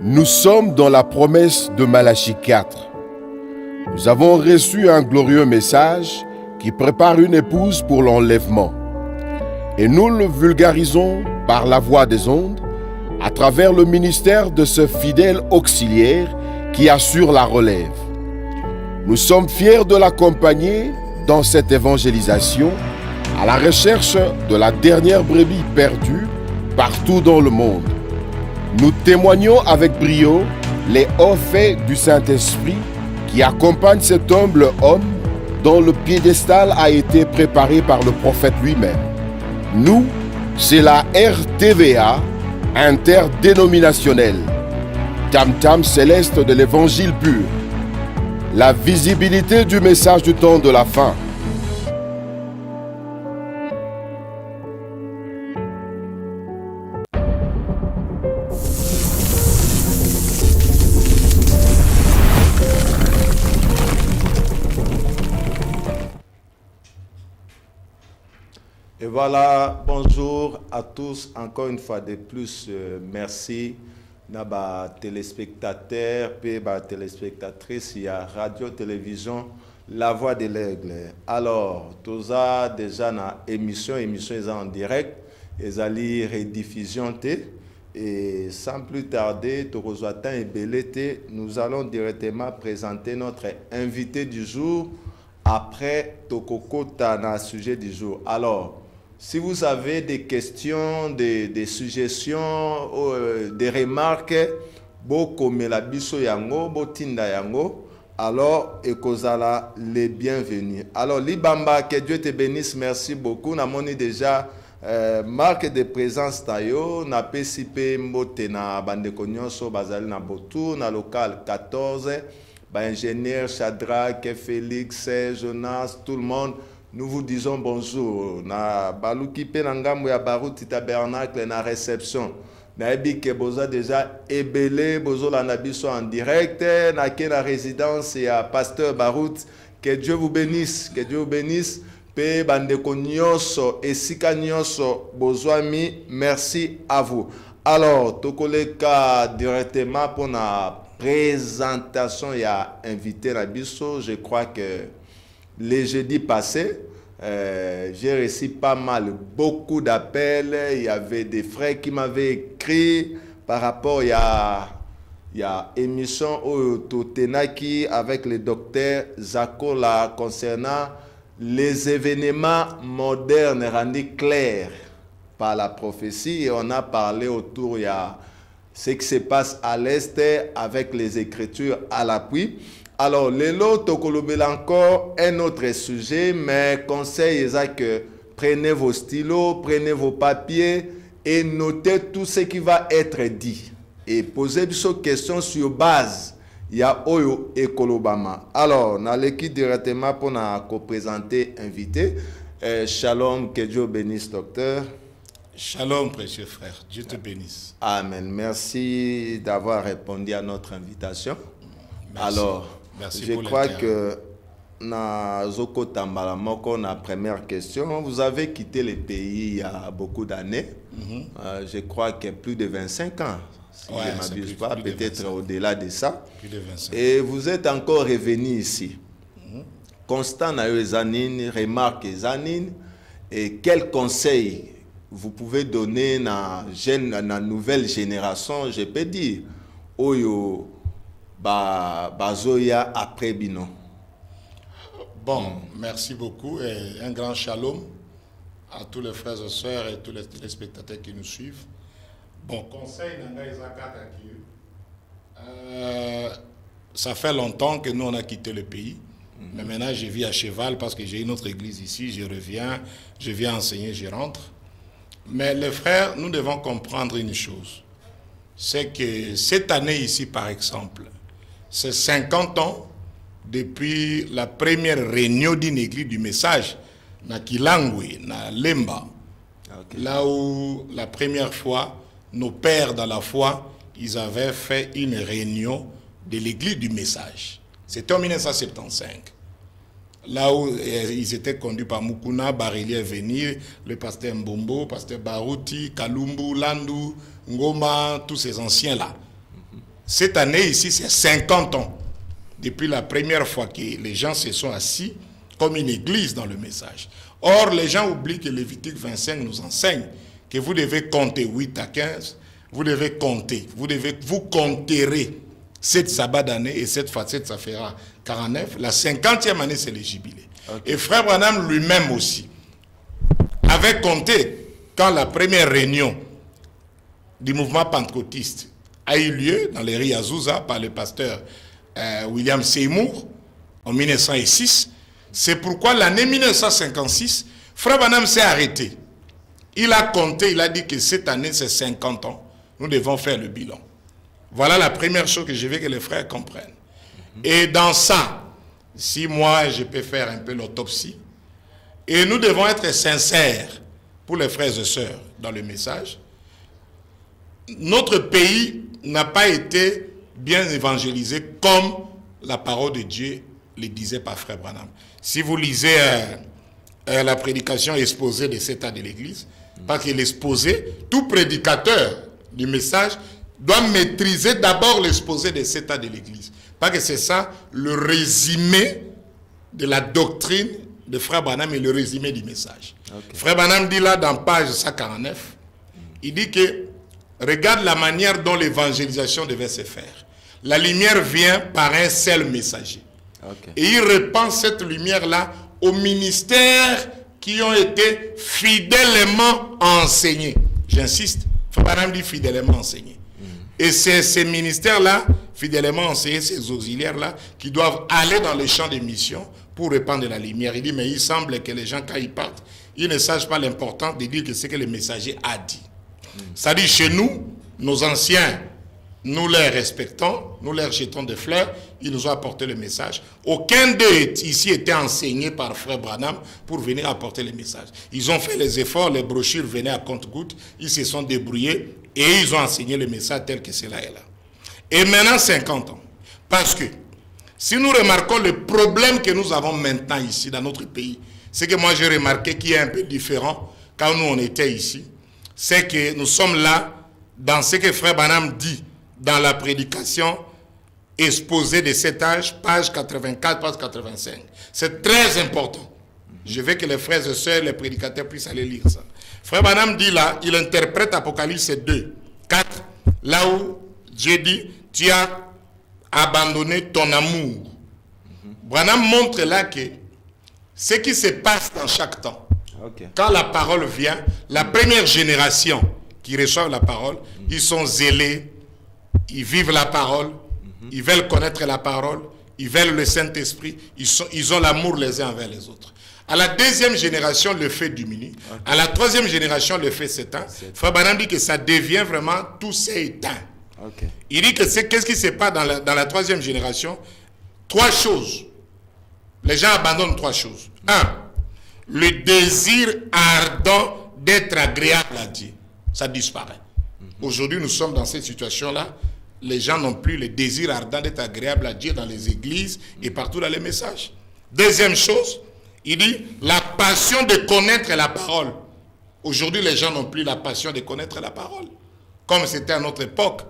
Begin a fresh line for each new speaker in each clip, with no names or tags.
Nous sommes dans la promesse de Malachie 4. Nous avons reçu un glorieux message qui prépare une épouse pour l'enlèvement. Et nous le vulgarisons par la voix des ondes, à travers le ministère de ce fidèle auxiliaire qui assure la relève. Nous sommes fiers de l'accompagner dans cette évangélisation à la recherche de la dernière brebis perdue partout dans le monde. Nous témoignons avec brio les hauts faits du Saint-Esprit qui accompagnent cet humble homme dont le piédestal a été préparé par le prophète lui-même. Nous, c'est la RTVA interdénominationnelle, tam-tam céleste de l'évangile pur, la visibilité du message du temps de la fin.
Et voilà, bonjour à tous, encore une fois de plus, merci à téléspectateurs, et téléspectatrices, il y a radio-télévision, La Voix de l'Aigle. Alors, tout ça déjà dans l'émission est en direct, et ça rediffusion. Et sans plus tarder, nous allons directement présenter notre invité du jour après Tokoko Tana, sujet du jour. Alors, si vous avez des questions, des suggestions, des remarques, alors, ekozala les bienvenus. Alors, Libamba, que Dieu te bénisse, merci beaucoup. Nous avons déjà marque de présence tayo, na PCP Mbote na Bandeko Nyonso, Bazali na Botou, na local 14, ingénieur Shadrach, Félix, Jonas, tout le monde. Nous vous disons bonjour. Na baluki pe nangambo ya baruti tabernacle na réception. Na ebike boza déjà ebele bozo la nabiso en direct na ke la résidence ya pasteur Barut. Que Dieu vous bénisse, que Dieu vous bénisse. Pe bandeko nyonso esika nyonso bozwami, merci à vous. Alors, tokoleka directement pour la présentation ya invité na biso, je crois que les jeudis passés, j'ai reçu pas mal, beaucoup d'appels. Il y avait des frères qui m'avaient écrit par rapport à émission au Totenaki avec le docteur Zakola concernant les événements modernes rendus clairs par la prophétie. Et on a parlé autour de ce qui se passe à l'Est avec les Écritures à l'appui. Alors, Lelo Tokolobela encore un autre sujet, mais conseil est que prenez vos stylos, prenez vos papiers et notez tout ce qui va être dit. Et posez des questions sur base. Il y a Oyo et Kolobama. Alors, on a l'équipe directement pour nous présenter invité. Shalom, que Dieu bénisse, docteur.
Shalom, précieux frère. Dieu te bénisse.
Amen. Merci d'avoir répondu à notre invitation.
Merci.
Alors,
merci
je crois que na Zoko Tambala Moko, na première question, vous avez quitté le pays il y a beaucoup d'années. Je crois que plus de 25 ans, si je ne m'abuse pas, peut-être au-delà de ça.
Plus de 25
Et vous êtes encore revenu ici. Constant na Zanine, remarque Zanine, et quel conseil vous pouvez donner à la nouvelle génération, je peux dire, Oyo Bazoya après Bino.
Bon, merci beaucoup et un grand shalom à tous les frères et sœurs et tous les téléspectateurs qui nous suivent. Bon, conseil ça fait longtemps que nous on a quitté le pays, mais maintenant je vis à cheval parce que j'ai une autre église ici, je viens enseigner, je rentre. Mais les frères, nous devons comprendre une chose, c'est que cette année ici par exemple, c'est 50 ans depuis la première réunion d'une église du message, na Kilangwe, na Lemba. Okay. Là où la première fois, nos pères dans la foi, ils avaient fait une réunion de l'église du message. C'était en 1975. Là où ils étaient conduits par Mukuna, Barili est venu, le pasteur Mbombo, pasteur Baruti, Kalumbu, Landu, Ngoma, tous ces anciens-là. Cette année ici, c'est 50 ans depuis la première fois que les gens se sont assis comme une église dans le message. Or, les gens oublient que Lévitique 25 nous enseigne que vous devez compter 8 à 15, vous devez compter, vous compterez 7 sabbats d'année et 7 fois 7, ça fera 49. La 50e année, c'est le jubilé. Okay. Et Frère Branham lui-même aussi avait compté quand la première réunion du mouvement pentecôtiste a eu lieu dans les rues Azusa par le pasteur William Seymour en 1906. C'est pourquoi l'année 1956, Frère Branham s'est arrêté. Il a compté, il a dit que cette année c'est 50 ans. Nous devons faire le bilan. Voilà la première chose que je veux que les frères comprennent. Et dans ça, si moi je peux faire un peu l'autopsie, et nous devons être sincères pour les frères et sœurs dans le message. Notre pays n'a pas été bien évangélisé comme la parole de Dieu le disait par Frère Branham. Si vous lisez la prédication exposée de cet état de l'Église, parce que l'exposé, tout prédicateur du message doit maîtriser d'abord l'exposé de cet état de l'Église. Parce que c'est ça le résumé de la doctrine de Frère Branham et le résumé du message. Okay. Frère Branham dit là dans page 149, il dit que regarde la manière dont l'évangélisation devait se faire. La lumière vient par un seul messager. Okay. Et il répand cette lumière-là aux ministères qui ont été fidèlement enseignés. J'insiste, Frère Branham dit fidèlement enseignés. Et c'est ces ministères-là, fidèlement enseignés, ces auxiliaires-là, qui doivent aller dans les champs de mission pour répandre la lumière. Il dit, mais il semble que les gens, quand ils partent, ils ne sachent pas l'importance de dire que c'est que le messager a dit. C'est-à-dire, chez nous, nos anciens, nous les respectons, nous leur jetons des fleurs, ils nous ont apporté le message. Aucun d'eux ici était enseigné par Frère Branham pour venir apporter le message. Ils ont fait les efforts, les brochures venaient à compte-gouttes, ils se sont débrouillés et ils ont enseigné le message tel que cela est là. Et maintenant, 50 ans. Parce que, si nous remarquons le problème que nous avons maintenant ici dans notre pays, c'est que moi j'ai remarqué qu'il est un peu différent quand nous on était ici, c'est que nous sommes là dans ce que Frère Branham dit dans la prédication exposée de cet âge, page 84, page 85. C'est très important. Je veux que les frères et sœurs, les prédicateurs puissent aller lire ça. Frère Branham dit là, il interprète Apocalypse 2, 4, là où Dieu dit, tu as abandonné ton amour. Branham montre là que ce qui se passe dans chaque temps, quand la parole vient, la première génération qui reçoit la parole, ils sont zélés, ils vivent la parole, ils veulent connaître la parole, ils veulent le Saint-Esprit, ils ont l'amour les uns envers les autres. À la deuxième génération, le fait diminue. À la troisième génération, le fait s'éteint. Frère Branham dit que ça devient vraiment, tout s'est éteint. Il dit que qu'est-ce qui se passe dans la troisième génération? 3 choses. Les gens abandonnent 3 choses. 1. Le désir ardent d'être agréable à Dieu. Ça disparaît. Aujourd'hui, nous sommes dans cette situation-là. Les gens n'ont plus le désir ardent d'être agréable à Dieu dans les églises et partout dans les messages. Deuxième chose, il dit la passion de connaître la parole. Aujourd'hui, les gens n'ont plus la passion de connaître la parole. Comme c'était à notre époque.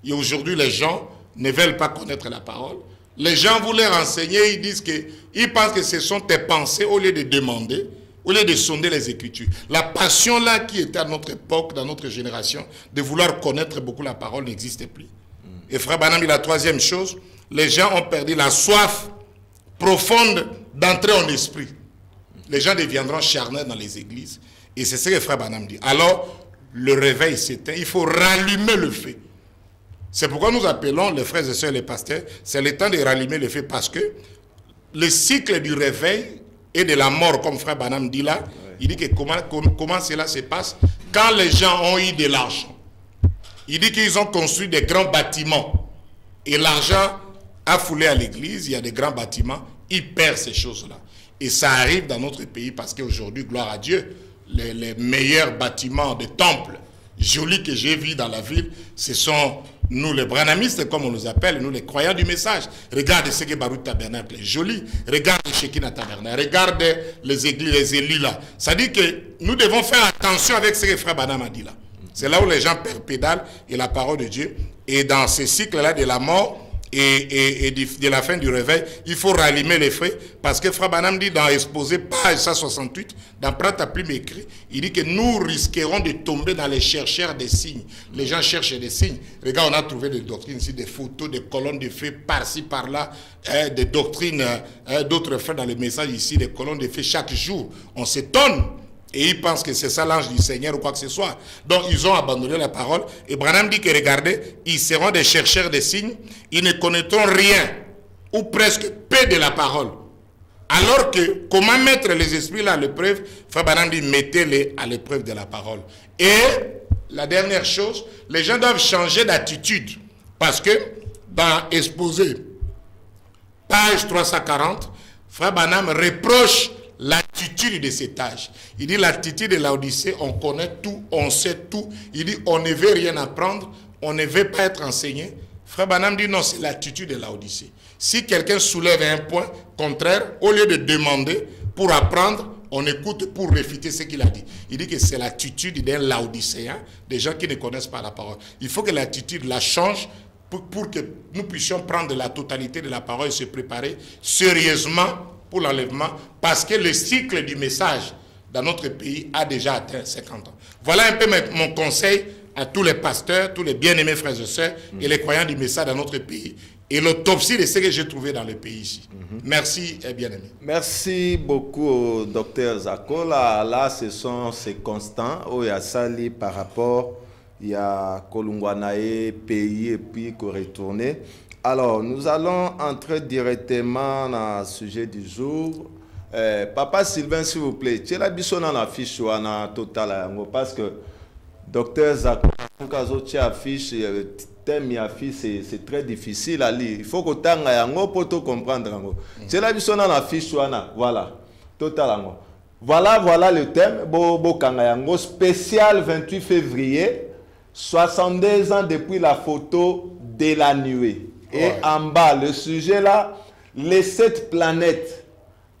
Et aujourd'hui, les gens ne veulent pas connaître la parole. Les gens voulaient renseigner, ils disent qu'ils pensent que ce sont tes pensées au lieu de demander, au lieu de sonder les Écritures. La passion là qui était à notre époque, dans notre génération, de vouloir connaître beaucoup la parole n'existe plus. Et Frère Branham dit la troisième chose, les gens ont perdu la soif profonde d'entrer en esprit. Les gens deviendront charnels dans les églises. Et c'est ce que Frère Branham dit. Alors, le réveil s'éteint, il faut rallumer le feu. C'est pourquoi nous appelons les frères et sœurs, les pasteurs, c'est le temps de rallumer le feu parce que le cycle du réveil et de la mort, comme Frère Branham dit là, il dit que comment cela se passe quand les gens ont eu de l'argent. Il dit qu'ils ont construit des grands bâtiments et l'argent a foulé à l'église, il y a des grands bâtiments, ils perdent ces choses-là. Et ça arrive dans notre pays parce qu'aujourd'hui, gloire à Dieu, les meilleurs bâtiments de temples jolis que j'ai vus dans la ville, ce sont nous les branhamistes, comme on nous appelle, nous les croyants du message. Regarde ce que Baruch Tabernacle est joli. Regarde le Shekinah Tabernacle. Regarde les églises, les élus là. Ça dit que nous devons faire attention avec ce que Frère Branham a dit là. C'est là où les gens pédalent et la parole de Dieu Et dans ce cycle-là de la mort et de la fin du réveil, il faut rallumer les feux parce que Frère Branham dit dans Exposé, page 168, dans Prends ta plume écrit, il dit que nous risquerons de tomber dans les chercheurs des signes. Les gens cherchent des signes. Regarde, on a trouvé des doctrines ici, des photos, des colonnes de feu par-ci, par-là, des doctrines, d'autres frères dans le message ici, des colonnes de feu chaque jour. On s'étonne. Et ils pensent que c'est ça l'ange du Seigneur ou quoi que ce soit. Donc ils ont abandonné la parole. Et Branham dit que regardez, ils seront des chercheurs de signes. Ils ne connaîtront rien ou presque peu de la parole. Alors que comment mettre les esprits là à l'épreuve? Frère Branham dit mettez-les à l'épreuve de la parole. Et la dernière chose, les gens doivent changer d'attitude. Parce que dans Exposé, page 340, Frère Branham reproche l'attitude de cet âge. Il dit l'attitude de l'Odyssée, on connaît tout, on sait tout. Il dit on ne veut rien apprendre, on ne veut pas être enseigné. Frère Branham dit non, c'est l'attitude de l'Odyssée. Si quelqu'un soulève un point contraire, au lieu de demander pour apprendre, on écoute pour réfuter ce qu'il a dit. Il dit que c'est l'attitude d'un Laodicéen, des gens qui ne connaissent pas la parole. Il faut que l'attitude la change pour que nous puissions prendre la totalité de la parole et se préparer sérieusement pour l'enlèvement, parce que le cycle du message dans notre pays a déjà atteint 50 ans. Voilà un peu mon conseil à tous les pasteurs, tous les bien-aimés frères et sœurs et les croyants du message dans notre pays. Et l'autopsie de ce que j'ai trouvé dans le pays ici. Merci, bien-aimés.
Merci beaucoup, docteur Zakola. Là, ce sont ces constants. Il y a Sali par rapport, il y a Kolungwanae, pays et puis qu'on retourne. Alors, nous allons entrer directement dans le sujet du jour. Papa Sylvain, s'il vous plaît, tu as la biso dans la fiche ou en total parce que docteur Zako, tu as affiche, thème et affiche, c'est très difficile à lire. Il faut que tu aies pour tout comprendre. Tu as la biso dans la fiche ou voilà, total. Voilà le thème. Spécial 28 février, 62 ans depuis la photo de la nuée. Et en bas, le sujet là, les 7 planètes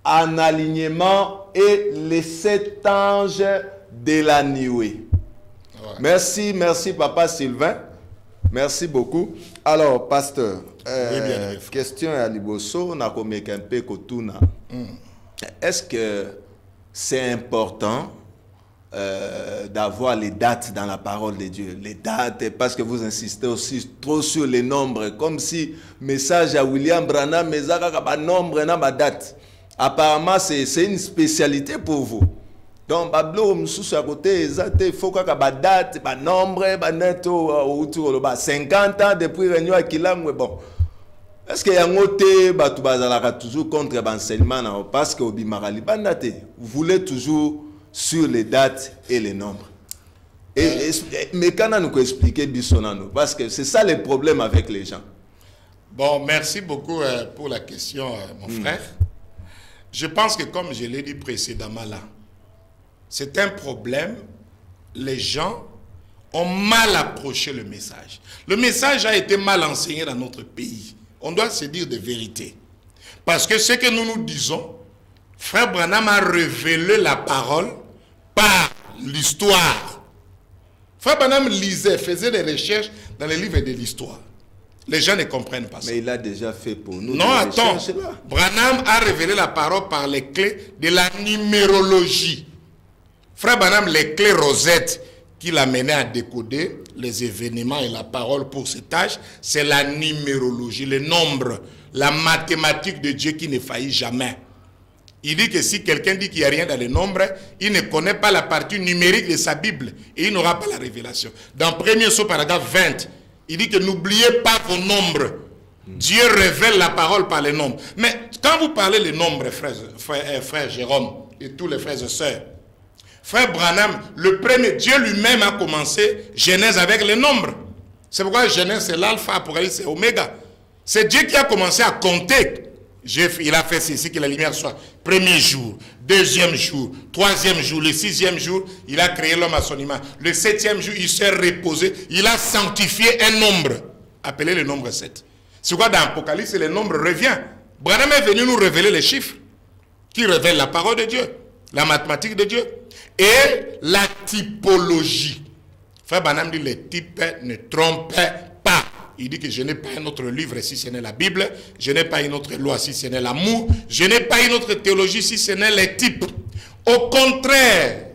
en alignement et les 7 anges de la nuée. Merci Papa Sylvain. Merci beaucoup. Alors, pasteur, question à Liboso, on a commis un peu Kotuna. Est-ce que c'est important d'avoir les dates dans la parole de Dieu, les dates, parce que vous insistez aussi trop sur les nombres, comme si message à William Branham, mais ça a nombre et pas date. Apparemment, c'est une spécialité pour vous. Donc, à côté, il faut que la date, le nombre, autour de 50 ans depuis Réunion à Kilang, bon. Est-ce qu'il y a un côté, toujours contre l'enseignement, parce que vous voulez toujours sur les dates et les nombres. Mais quand on nous expliquer Bissonano, parce que c'est ça le problème avec les gens.
Bon, merci beaucoup pour la question, mon frère. Je pense que comme je l'ai dit précédemment là, c'est un problème. Les gens ont mal approché le message. Le message a été mal enseigné dans notre pays. On doit se dire de vérité. Parce que ce que nous nous disons, Frère Branham a révélé la parole par l'histoire. Frère Branham lisait, faisait des recherches dans les livres de l'histoire. Les gens ne comprennent pas ça.
Mais il a déjà fait pour nous.
Non, attends. Branham a révélé la parole par les clés de la numérologie. Frère Branham, les clés Rosette qui l'a mené à décoder les événements et la parole pour cet âge, c'est la numérologie, le nombre, la mathématique de Dieu qui ne faillit jamais. Il dit que si quelqu'un dit qu'il n'y a rien dans les nombres, il ne connaît pas la partie numérique de sa Bible et il n'aura pas la révélation. Dans 1er Saut, paragraphe 20, il dit que n'oubliez pas vos nombres. Dieu révèle la parole par les nombres. Mais quand vous parlez les nombres, frère Jérôme et tous les frères et sœurs, frère Branham, le premier, Dieu lui-même a commencé Genèse avec les nombres. C'est pourquoi Genèse c'est l'alpha, Apocalypse c'est oméga. C'est Dieu qui a commencé à compter. Il a fait ceci, que la lumière soit. Premier jour, deuxième jour, troisième jour, le sixième jour, il a créé l'homme à son image. Le septième jour, il s'est reposé. Il a sanctifié un nombre, appelé le nombre 7. C'est quoi dans l'Apocalypse, le nombre revient. Branham est venu nous révéler les chiffres qui révèlent la parole de Dieu, la mathématique de Dieu et la typologie. Frère Branham dit les types ne trompent pas. Il dit que je n'ai pas un autre livre si ce n'est la Bible, je n'ai pas une autre loi si ce n'est l'amour, je n'ai pas une autre théologie si ce n'est les types. Au contraire,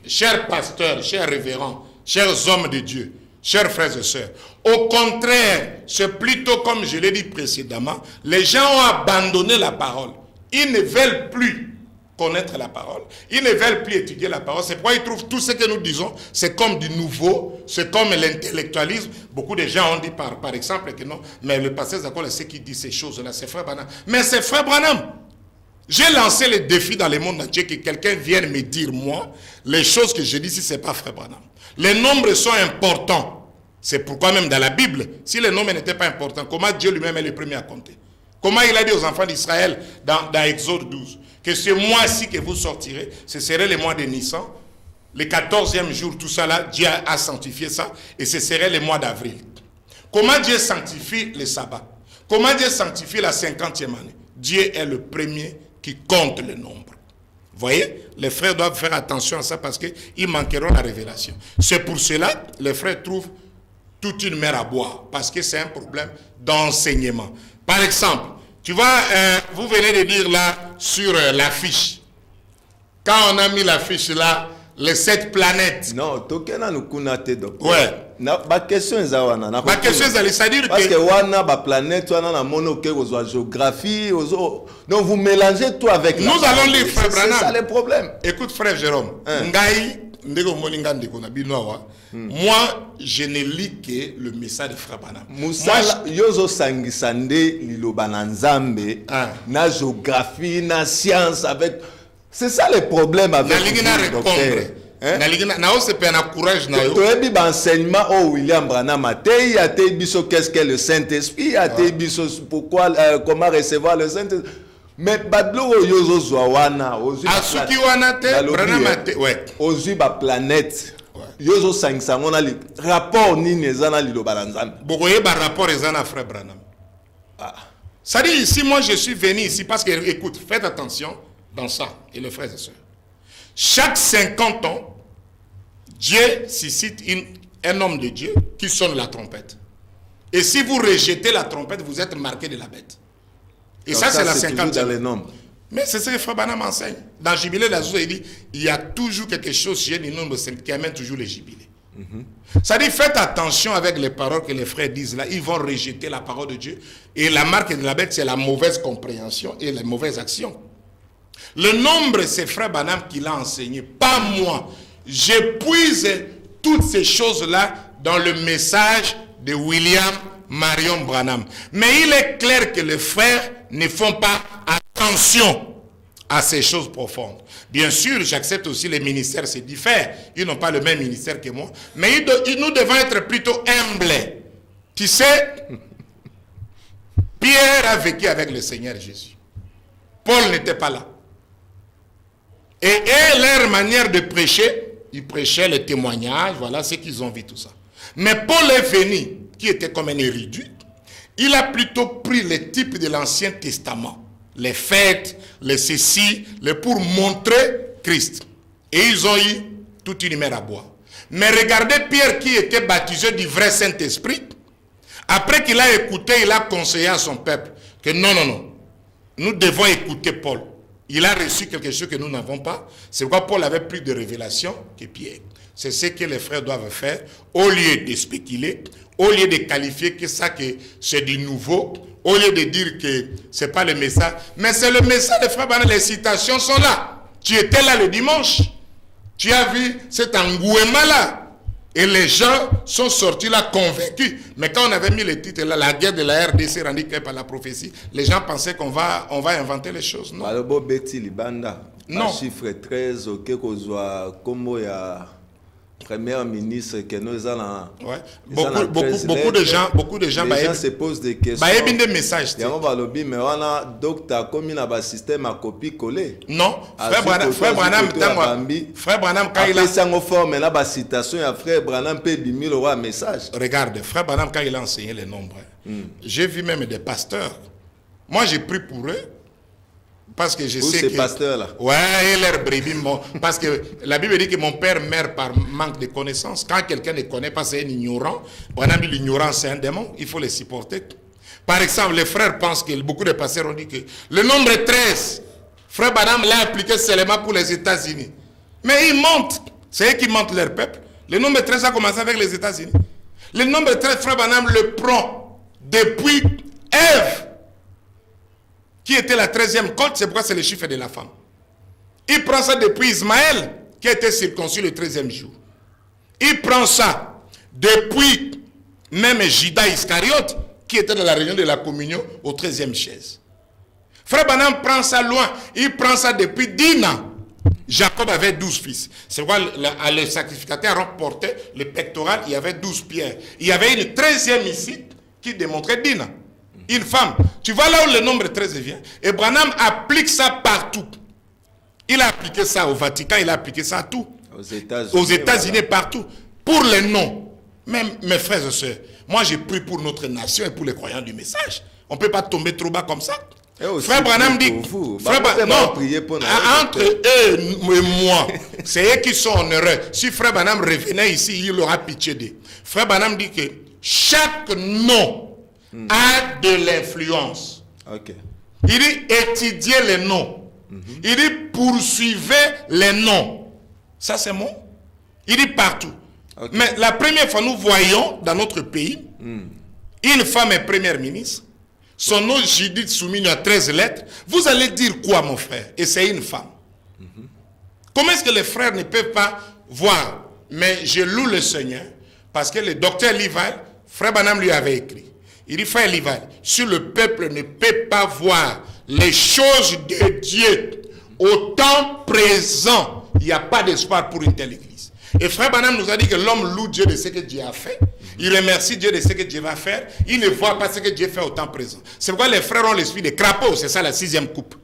chers pasteurs, chers révérends, chers hommes de Dieu, chers frères et sœurs, au contraire, c'est plutôt comme je l'ai dit précédemment, les gens ont abandonné la parole. Ils ne veulent plus connaître la parole. Ils ne veulent plus étudier la parole. C'est pourquoi ils trouvent tout ce que nous disons, c'est comme du nouveau, c'est comme l'intellectualisme. Beaucoup de gens ont dit par exemple que non, mais le pasteur Zakol, c'est qui dit ces choses-là, c'est Frère Branham. Mais c'est Frère Branham. J'ai lancé le défi dans le monde entier que quelqu'un vienne me dire, moi, les choses que je dis si ce n'est pas Frère Branham. Les nombres sont importants. C'est pourquoi même dans la Bible, si les nombres n'étaient pas importants, comment Dieu lui-même est le premier à compter? Comment il a dit aux enfants d'Israël dans Exode 12 que ce mois-ci que vous sortirez, ce serait le mois de Nissan, le 14e jour, tout ça là, Dieu a sanctifié ça, et ce serait le mois d'avril. Comment Dieu sanctifie le sabbat? Comment Dieu sanctifie la 50e année? Dieu est le premier qui compte le nombre. Vous voyez, les frères doivent faire attention à ça parce qu'ils manqueront la révélation. C'est pour cela que les frères trouvent toute une mer à boire, parce que c'est un problème d'enseignement. Par exemple, tu vois, vous venez de dire là sur l'affiche. Quand on a mis l'affiche là, les 7 planètes.
Non, tokena nous kunate docteur.
Ouais.
Ma question est ça wana.
Ma question est c'est-à-dire que
parce que wana ba planète wana na mono ke aux géographie, donc vous mélangez tout avec.
Nous allons lire Frère Branham.
C'est ça le problème.
Écoute Frère Jérôme, ngai ndeko moninga ndeko na binoa. Moi, je ne lis que le message de Frère Branham.
Musala yozo sangisande liloba na nzambe na géographie na science avec. C'est ça le problème avec le docteur. Tu as enseignement au William Branham a été biso qu'est-ce qu'est le Saint-Esprit, a été biso pourquoi comment recevoir le Saint-Esprit. Mais badlo yozo zwana ozu
asuki wana te Branham te ouais
ozu ba planète yozo sangisa ngona li rapport nini ezana liloba na nzambe
bokoye ba rapport ezana Frère Branham. Ça dit ici moi je suis venu ici parce que écoute faites attention dans ça et les frères et sœurs. Chaque 50 ans Dieu suscite un homme de Dieu qui sonne la trompette. Et si vous rejetez la trompette, vous êtes marqué de la bête. Et donc ça c'est la 50e. Mais c'est ce que Frère Branham enseigne. Dans Jubilé d'Azouz, il dit, il y a toujours quelque chose chez les nombres qui amène toujours les jubilés. Ça dit, faites attention avec les paroles que les frères disent là. Ils vont rejeter la parole de Dieu. Et la marque de la bête, c'est la mauvaise compréhension et les mauvaises actions. Le nombre, c'est Frère Branham qui l'a enseigné, pas moi. J'épuise toutes ces choses-là dans le message de William Marion Branham. Mais il est clair que les frères ne font pas attention à ces choses profondes. Bien sûr, j'accepte aussi les ministères, c'est différent. Ils n'ont pas le même ministère que moi. Mais nous devons être plutôt humbles. Tu sais, Pierre a vécu avec le Seigneur Jésus. Paul n'était pas là. Et leur manière de prêcher, ils prêchaient le témoignage, voilà ce qu'ils ont vu, tout ça. Mais Paul est venu, qui était comme un érudit, il a plutôt pris les types de l'Ancien Testament, les fêtes, les ceci, pour montrer Christ. Et ils ont eu toute une mer à boire. Mais regardez Pierre qui était baptisé du vrai Saint-Esprit. Après qu'il a écouté, il a conseillé à son peuple que non, nous devons écouter Paul. Il a reçu quelque chose que nous n'avons pas. C'est pourquoi Paul avait plus de révélations que Pierre. C'est ce que les frères doivent faire. Au lieu de spéculer, au lieu de qualifier que ça que c'est du nouveau, au lieu de dire que ce n'est pas le message. Mais c'est le message des frères. Les citations sont là. Tu étais là le dimanche. Tu as vu cet engouement là. Et les gens sont sortis là convaincus. Mais quand on avait mis le titre là, la guerre de la RDC rendue par la prophétie, les gens pensaient qu'on va inventer les choses. Non.
Non. Chiffre 13, ok, qu'on soit comme ya premier ministre que nous allons.
Ouais. Beaucoup de gens
se posent des questions.
Des messages.
Mais on a docteur comme il a un système à copier-coller.
Non. Frère Branham, quand il a
forme là, la citation, Frère Branham peut 10 000 euros un message.
Regarde, Frère Branham quand il a enseigné les nombres, j'ai vu même des pasteurs. Moi j'ai pris pour eux Parce que je
Où
sais
ces
que...
pasteurs-là?
Ouais, et leurs brebis. Parce que la Bible dit que mon père meurt par manque de connaissances. Quand quelqu'un ne connaît pas, c'est un ignorant. On a mis l'ignorant, c'est un démon. Il faut les supporter. Par exemple, les frères pensent que beaucoup de pasteurs ont dit que le nombre 13, frère Branham l'a appliqué seulement pour les États-Unis. Mais ils mentent. C'est eux qui mentent leur peuple. Le nombre 13 a commencé avec les États-Unis. Le nombre 13, frère Branham le prend depuis Ève, qui était la 13e côte, c'est pourquoi c'est le chiffre de la femme. Il prend ça depuis Ismaël, qui a été circoncis le 13e jour. Il prend ça depuis même Judas Iscariote, qui était dans la réunion de la communion au 13e chaise. Frère Branham prend ça loin. Il prend ça depuis Dina. Jacob avait 12 fils. C'est pourquoi le sacrificateur remportait le pectoral, il y avait 12 pierres. Il y avait une 13e ici qui démontrait Dina. Une femme. Tu vois là où le nombre 13 vient. Et Branham applique ça partout. Il a appliqué ça au Vatican, il a appliqué ça à tout. Aux États-Unis, voilà. Partout. Pour les noms. Même mes frères et sœurs. Moi, j'ai pris pour notre nation et pour les croyants du message. On ne peut pas tomber trop bas comme ça. Frère Branham dit, entre eux et moi, c'est eux qui sont en erreur. Si Frère Branham revenait ici, il aura pitié d'eux. Frère Branham dit que chaque nom a de l'influence.
Okay.
Il dit étudiez les noms. Il dit poursuivez les noms. Ça c'est mon. Il dit partout. Okay. Mais la première fois nous voyons dans notre pays une femme est première ministre. Son nom Judith Soumini a 13 lettres. Vous allez dire quoi mon frère? Et c'est une femme. Comment est-ce que les frères ne peuvent pas voir? Mais je loue le Seigneur parce que le docteur Lival, frère Branham lui avait écrit. Il dit, frère Lival, si le peuple ne peut pas voir les choses de Dieu au temps présent, il n'y a pas d'espoir pour une telle église. Et frère Branham nous a dit que l'homme loue Dieu de ce que Dieu a fait. Il remercie Dieu de ce que Dieu va faire. Il ne voit pas ce que Dieu fait au temps présent. C'est pourquoi les frères ont l'esprit des crapauds. C'est ça la 6e coupe.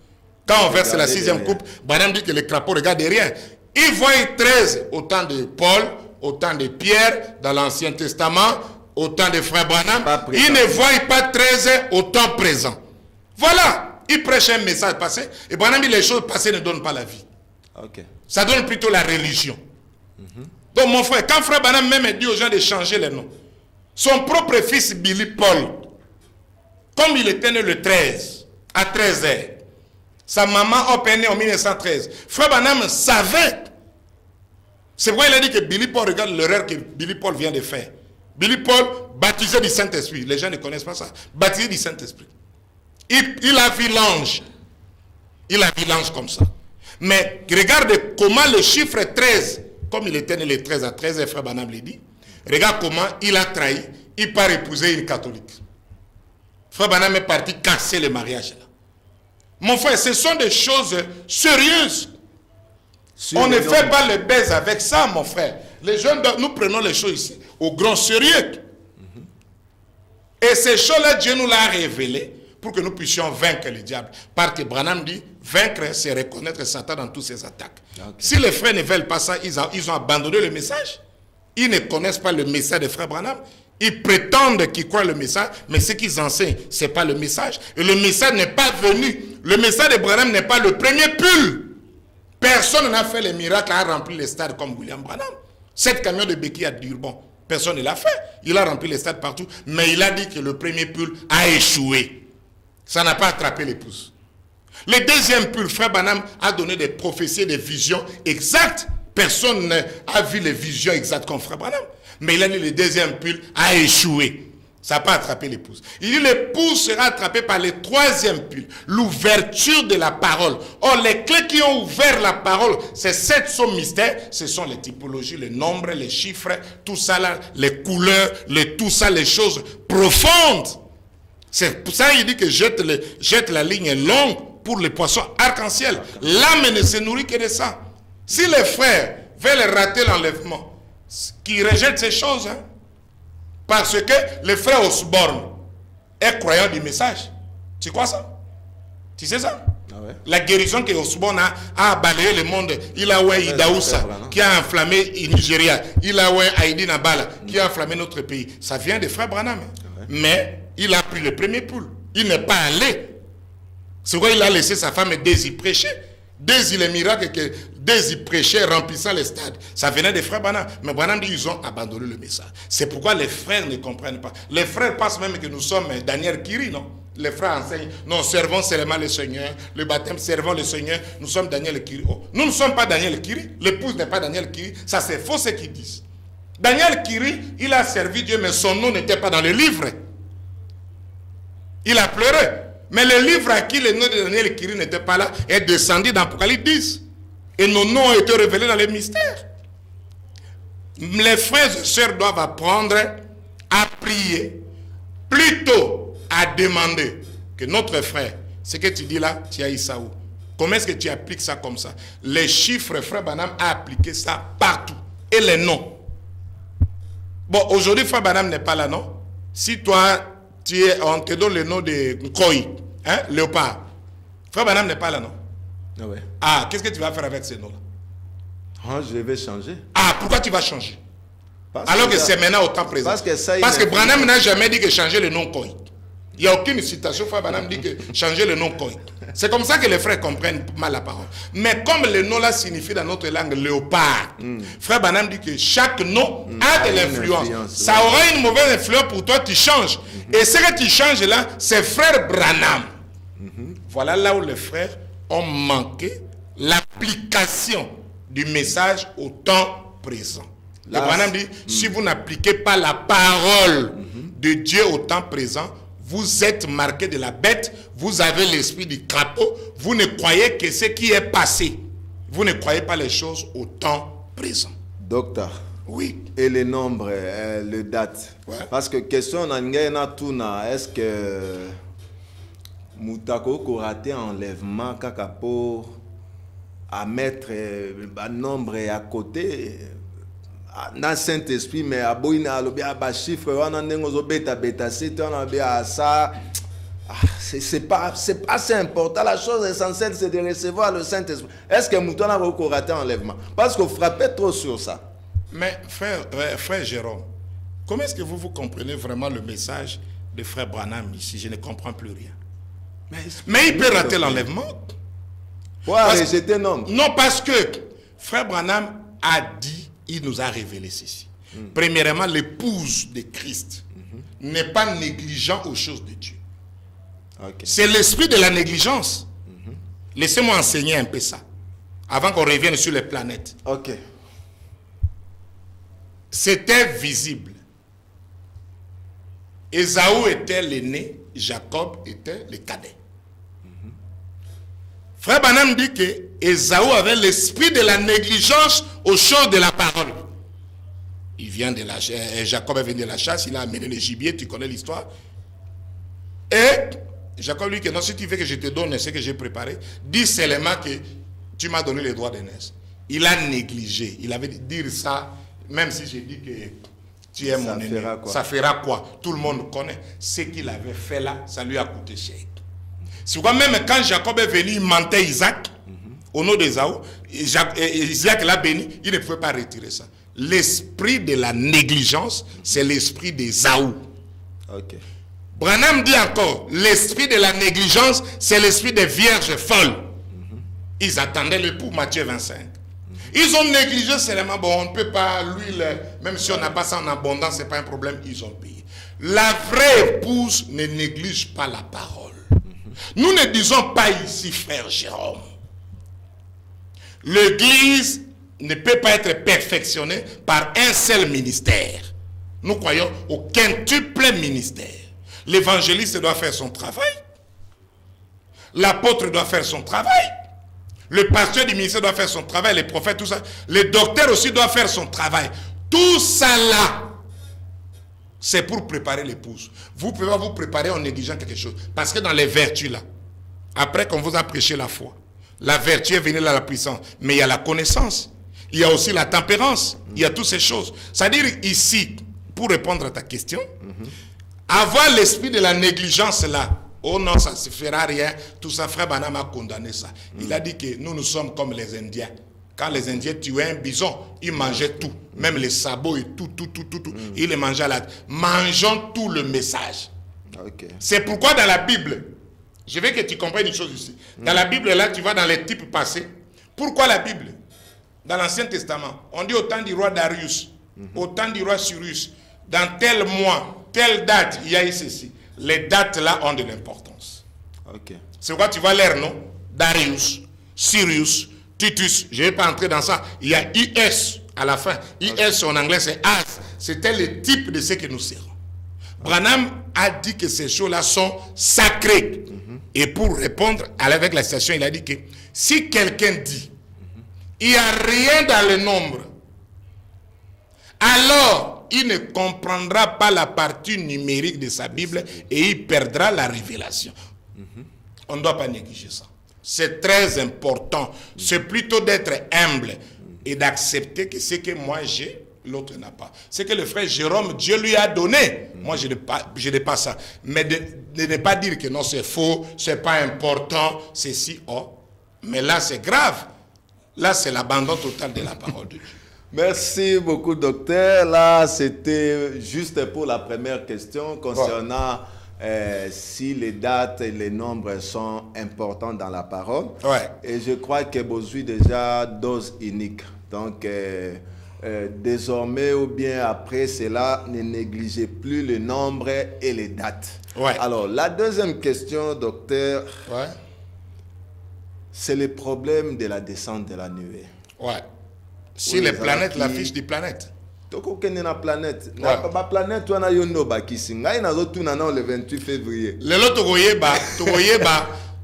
Quand on verse la 6e coupe, Branham dit que les crapauds regardent derrière. Ils voient 13 au temps de Paul, au temps de Pierre, dans l'Ancien Testament, au temps de frère Branham. Ils ne voient pas 13 au temps présent. Voilà. Il prêche un message passé. Et Branham dit les choses passées ne donnent pas la vie.
Okay.
Ça donne plutôt la religion. Donc mon frère, quand frère Branham même dit aux gens de changer les noms, son propre fils Billy Paul, comme il était né le 13, à 13 heures, sa maman est née en 1913, frère Branham savait. C'est pourquoi il a dit que Billy Paul, regarde l'erreur que Billy Paul vient de faire. Billy Paul, baptisé du Saint-Esprit, les gens ne connaissent pas ça, baptisé du Saint-Esprit. Il a vu l'ange. Il a vu l'ange comme ça. Mais regardez comment le chiffre 13, comme il était né le 13 à 13, frère Branham l'a dit, regarde comment il a trahi, il part épouser une catholique. Frère Branham est parti casser le mariage là. Mon frère, ce sont des choses sérieuses. On ne fait pas le baise avec ça, mon frère. Les jeunes, nous prenons les choses ici au grand sérieux. Et ces choses-là, Dieu nous l'a révélé pour que nous puissions vaincre le diable. Parce que Branham dit, vaincre, c'est reconnaître Satan dans toutes ses attaques. Okay. Si les frères ne veulent pas ça, ils ont abandonné le message. Ils ne connaissent pas le message de frère Branham. Ils prétendent qu'ils croient le message, mais ce qu'ils enseignent, ce n'est pas le message. Et le message n'est pas venu. Le message de Branham n'est pas le premier pull. Personne n'a fait les miracles à remplir les stades comme William Branham. 7 camions de béquilles à Durban. Personne ne l'a fait. Il a rempli les stades partout, mais il a dit que le premier pull a échoué. Ça n'a pas attrapé l'épouse. Le deuxième pull, frère Branham a donné des prophéties, des visions exactes. Personne n'a vu les visions exactes comme frère Branham. Mais il a dit que le deuxième pull a échoué. Ça n'a pas attrapé l'épouse. Il dit que l'épouse sera attrapée par le troisième pull, l'ouverture de la parole. Or, les clés qui ont ouvert la parole, ces 7 sont mystères. Ce sont les typologies, les nombres, les chiffres, tout ça là, les couleurs, tout ça, les choses profondes. C'est pour ça qu'il dit que jette la ligne longue pour les poissons arc-en-ciel. L'âme ne se nourrit que de ça. Si les frères veulent rater l'enlèvement, qu'ils rejettent ces choses, hein, parce que le frère Osborne est croyant du message. Tu crois ça? Tu sais ça? Ah ouais. La guérison que Osborne a balayé le monde. Il a oué Idaoussa qui a enflammé le Nigeria. Il a oué Haïdi Nabala qui a enflammé notre pays. Ça vient des frères Branham. Ah ouais. Mais il a pris le premier poule. Il n'est pas allé C'est pourquoi il a laissé sa femme Daisy prêcher. Daisy, les miracles que Daisy prêchait remplissant les stades, ça venait des frères Branham. Mais Branham dit ils ont abandonné le message. C'est pourquoi les frères ne comprennent pas. Les frères pensent même que nous sommes Daniel Kiri, non? Les frères enseignent, non, servons seulement le Seigneur, le baptême, servons le Seigneur, nous sommes Daniel Kiri. Oh, nous ne sommes pas Daniel Kiri, l'épouse n'est pas Daniel Kiri, ça c'est faux ce qu'ils disent. Daniel Kiri, il a servi Dieu, mais son nom n'était pas dans le livre. Il a pleuré. Mais le livre à qui le nom de Daniel Kiri n'était pas là est descendu dans Apocalypse 10. Et nos noms ont été révélés dans les mystères. Les frères et sœurs doivent apprendre à prier, plutôt à demander que notre frère, ce que tu dis là, tu as Isaou. Comment est-ce que tu appliques ça comme ça? Les chiffres, frère Branham a appliqué ça partout. Et les noms. Bon, aujourd'hui, frère Branham n'est pas là, non? Si toi, on te donne le nom de Koi, hein, léopard. Frère Branham n'est pas là, non?
Ah ouais.
Ah, qu'est-ce que tu vas faire avec ces noms-là?
Ah, je vais changer.
Ah, pourquoi tu vas changer?
Parce
Alors que c'est maintenant au temps présent. Parce que Branham n'a jamais dit que changer le nom Koi. Il n'y a aucune citation, frère Branham dit que changer le nom Koi. C'est comme ça que les frères comprennent mal la parole. Mais comme le nom là signifie dans notre langue léopard, frère Branham dit que chaque nom a de l'influence. Ça aura une mauvaise influence pour toi, tu changes. Et ce que tu changes là, c'est frère Branham. Voilà là où les frères ont manqué l'application du message au temps présent. Le Branham dit, si vous n'appliquez pas la parole de Dieu au temps présent, vous êtes marqué de la bête, vous avez l'esprit du crapaud, vous ne croyez que ce qui est passé. Vous ne croyez pas les choses au temps présent.
Docteur.
Oui.
Et les nombres, les dates.
Ouais.
Parce que question est-ce que Moutako a raté enlèvement kakapo à mettre un nombre à côté dans Saint-Esprit, mais à boina à chiffre on a bêta ça c'est pas assez important. La chose essentielle c'est de recevoir le Saint-Esprit. Est-ce que Moutana a raté enlèvement? Parce qu'on frappait trop sur ça.
Mais frère Jérôme, comment est-ce que vous comprenez vraiment le message de frère Branham ici? Je ne comprends plus rien. Mais il peut rater l'enlèvement.
Ouais, j'étais non.
Non, parce que frère Branham a dit, il nous a révélé ceci. Premièrement, l'épouse de Christ n'est pas négligent aux choses de Dieu.
Okay.
C'est l'esprit de la négligence. Laissez-moi enseigner un peu ça, avant qu'on revienne sur les planètes.
Ok.
C'était visible. Ésaü était l'aîné, Jacob était le cadet. Frère Branham dit que Ésaü avait l'esprit de la négligence aux choses de la parole. Il vient de la chasse, Jacob est venu de la chasse, il a amené le gibier, tu connais l'histoire. Et Jacob lui dit que non, si tu veux que je te donne ce que j'ai préparé, dis seulement que tu m'as donné les droits d'aînesse. Il a négligé. Il avait dit dire ça, même si j'ai dit que tu es mon aîné. Ça fera quoi? Tout le monde connaît. Ce qu'il avait fait là, ça lui a coûté cher. C'est pourquoi même quand Jacob est venu, il mentait Isaac au nom d'Ésaü. Isaac l'a béni, il ne pouvait pas retirer ça. L'esprit de la négligence, c'est l'esprit d'Ésaü.
Ok.
Branham dit encore, l'esprit de la négligence, c'est l'esprit des vierges folles. Ils attendaient l'époux, Matthieu 25. Ils ont négligé seulement, bon, on ne peut pas, l'huile, même si on n'a pas ça en abondance, ce n'est pas un problème, ils ont payé. La vraie épouse ne néglige pas la parole. Nous ne disons pas ici, frère Jérôme, l'église ne peut pas être perfectionnée par un seul ministère. Nous croyons au quintuple ministère. L'évangéliste doit faire son travail. L'apôtre doit faire son travail. Le pasteur du ministère doit faire son travail. Les prophètes, tout ça. Le docteur aussi doit faire son travail. Tout ça là, c'est pour préparer l'épouse. Vous ne pouvez pas vous préparer en négligeant quelque chose. Parce que dans les vertus là, après qu'on vous a prêché la foi, la vertu est venue là, la puissance. Mais il y a la connaissance. Il y a aussi la tempérance. Il y a toutes ces choses. C'est-à-dire ici, pour répondre à ta question, avoir l'esprit de la négligence là, oh non, ça ne se fera rien, tout ça, frère Branham a condamné ça. Il a dit que nous sommes comme les Indiens. Quand les Indiens tuaient un bison, ils mangeaient tout, même les sabots et tout. Ils les mangeaient à la... Mangeons tout le message.
Okay.
C'est pourquoi dans la Bible, Je veux que tu comprennes une chose ici. Dans la Bible, là, tu vas dans les types passés. Pourquoi la Bible? Dans l'Ancien Testament, on dit au temps du roi Darius, au temps du roi Cyrus, dans tel mois, telle date, il y a eu ceci. Les dates là ont de l'importance.
Ok.
C'est quoi tu vas lire, non? Darius, Cyrus, Titus. Je ne vais pas entrer dans ça. Il y a IS à la fin. IS en anglais, c'est As. C'était le type de ce que nous serons. Branham a dit que ces choses-là sont sacrées. Et pour répondre avec la citation, il a dit que si quelqu'un dit il n'y a rien dans le nombre, alors il ne comprendra pas la partie numérique de sa Bible et il perdra la révélation. On ne doit pas négliger ça. C'est très important. C'est plutôt d'être humble et d'accepter que ce que moi j'ai, l'autre n'a pas. Ce que le frère Jérôme, Dieu lui a donné. Moi, je n'ai pas ça. Mais de ne pas dire que non, c'est faux, c'est pas important, c'est si, oh. Mais là, c'est grave. Là, c'est l'abandon total de la parole de Dieu.
Merci beaucoup, docteur. Là, c'était juste pour la première question concernant si les dates et les nombres sont importants dans la parole.
Ouais.
Et je crois que Bozui déjà dose unique. Donc, désormais ou bien après cela, ne négligez plus le nombre et les dates.
Ouais.
Alors, la deuxième question, docteur,
Ouais.
c'est le problème de la descente de la nuée.
Ouais. Si les planètes, la fiche des planètes.
tokokende na planète
Ouais.
na ba planète wana yo ndo bakisi ngai nazotuna na le 28 février
Lelo tokoyeba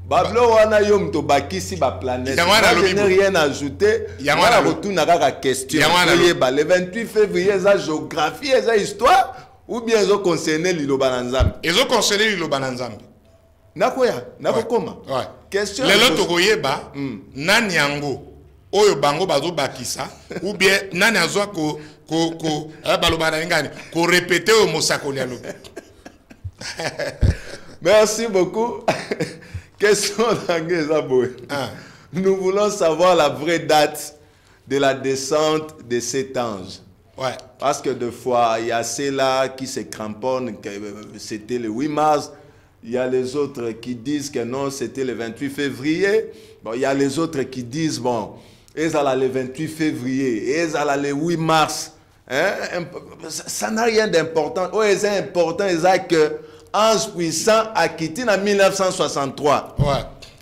bablo wana yo mto bakisi ba planète je n'ai rien ajouté na rotuna kaka question toyeba le 28 février eza géographie eza histoire ou bien ezo concerner liloba na nzambe
ezo concerner liloba na nzambe
nakoya nakokoma
ouais.
Question
lelo tokoyeba nani yango oyo bango bazo bakisa ou bien nani azwa ko baloba na ngani ko répéter au mosakoli alo.
Merci beaucoup. Question d'Anglais Zaboé. Nous voulons savoir la vraie date de la descente de cet ange.
Ouais.
Parce que des fois, il y a ceux-là qui se cramponnent que c'était le 8 mars. Il y a les autres qui disent que non, c'était le 28 février. Bon, il y a les autres qui disent, bon, ils allaient le 28 février, ils allaient le 8 mars. Hein? Ça n'a rien d'important. Oh, c'est important, c'est que Ange puissant a quitté en 1963.
Ouais.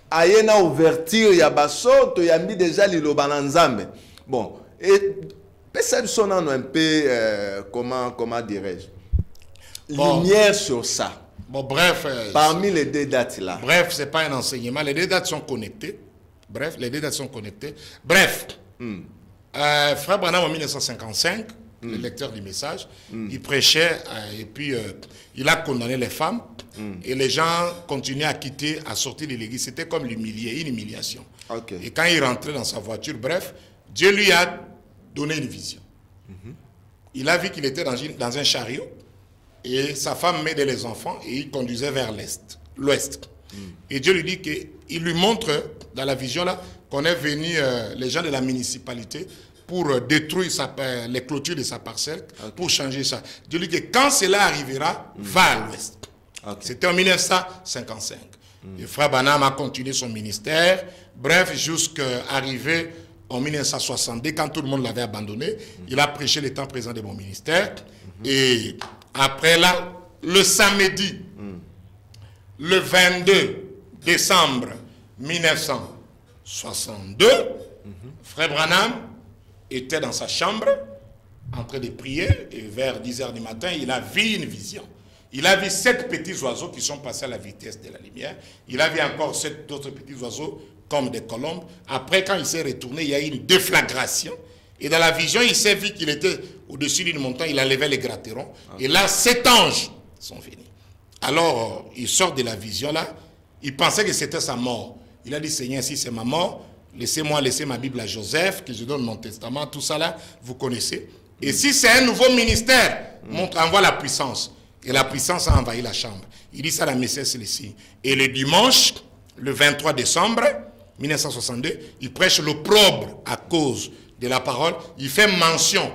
Aïe na ouverture, il y a basoto, il y a mis déjà l'Iloba Nzambe. Bon, et peut-être son nom un peu, comment dirais-je,
bon.
Lumière sur ça.
Bon, bref.
Parmi les deux dates là.
Bref, c'est pas un enseignement. Les deux dates sont connectées. Bref, les deux dates sont connectées. Bref, Frère Branham en 1955, le lecteur du message, il prêchait et puis il a condamné les femmes et les gens continuaient à quitter, à sortir de l'église. C'était comme l'humilier, une humiliation.
Okay.
Et quand il rentrait dans sa voiture, bref, Dieu lui a donné une vision. Il a vu qu'il était dans un chariot et sa femme m'aidait les enfants et il conduisait vers l'ouest. Et Dieu lui dit qu'il lui montre dans la vision là qu'on est venu, les gens de la municipalité, pour détruire les clôtures de sa parcelle, pour changer ça. Dieu lui dit que quand cela arrivera, va à l'ouest. C'était en 1955. Le frère Branham a continué son ministère, bref, jusqu'à arriver en 1962, quand tout le monde l'avait abandonné, il a prêché le temps présent de mon ministère. Et après là, le samedi, le 22 décembre 1962, frère Branham était dans sa chambre en train de prier et vers 10h du matin, il a vu une vision. Il a vu 7 petits oiseaux qui sont passés à la vitesse de la lumière. Il a vu encore 7 autres petits oiseaux comme des colombes. Après, quand il s'est retourné, il y a eu une déflagration. Et dans la vision, il s'est vu qu'il était au-dessus d'une montagne. Il a levé les gratterons. Et là, 7 anges sont venus. Alors, il sort de la vision là. Il pensait que c'était sa mort. Il a dit, Seigneur, si c'est ma mort, laissez-moi laisser ma Bible à Joseph, que je donne mon testament, tout ça là, vous connaissez. Et si c'est un nouveau ministère, envoie la puissance. Et la puissance a envahi la chambre. Il dit ça à la message, c'est ici. Et le dimanche, le 23 décembre 1962, il prêche l'opprobre à cause de la parole. Il fait mention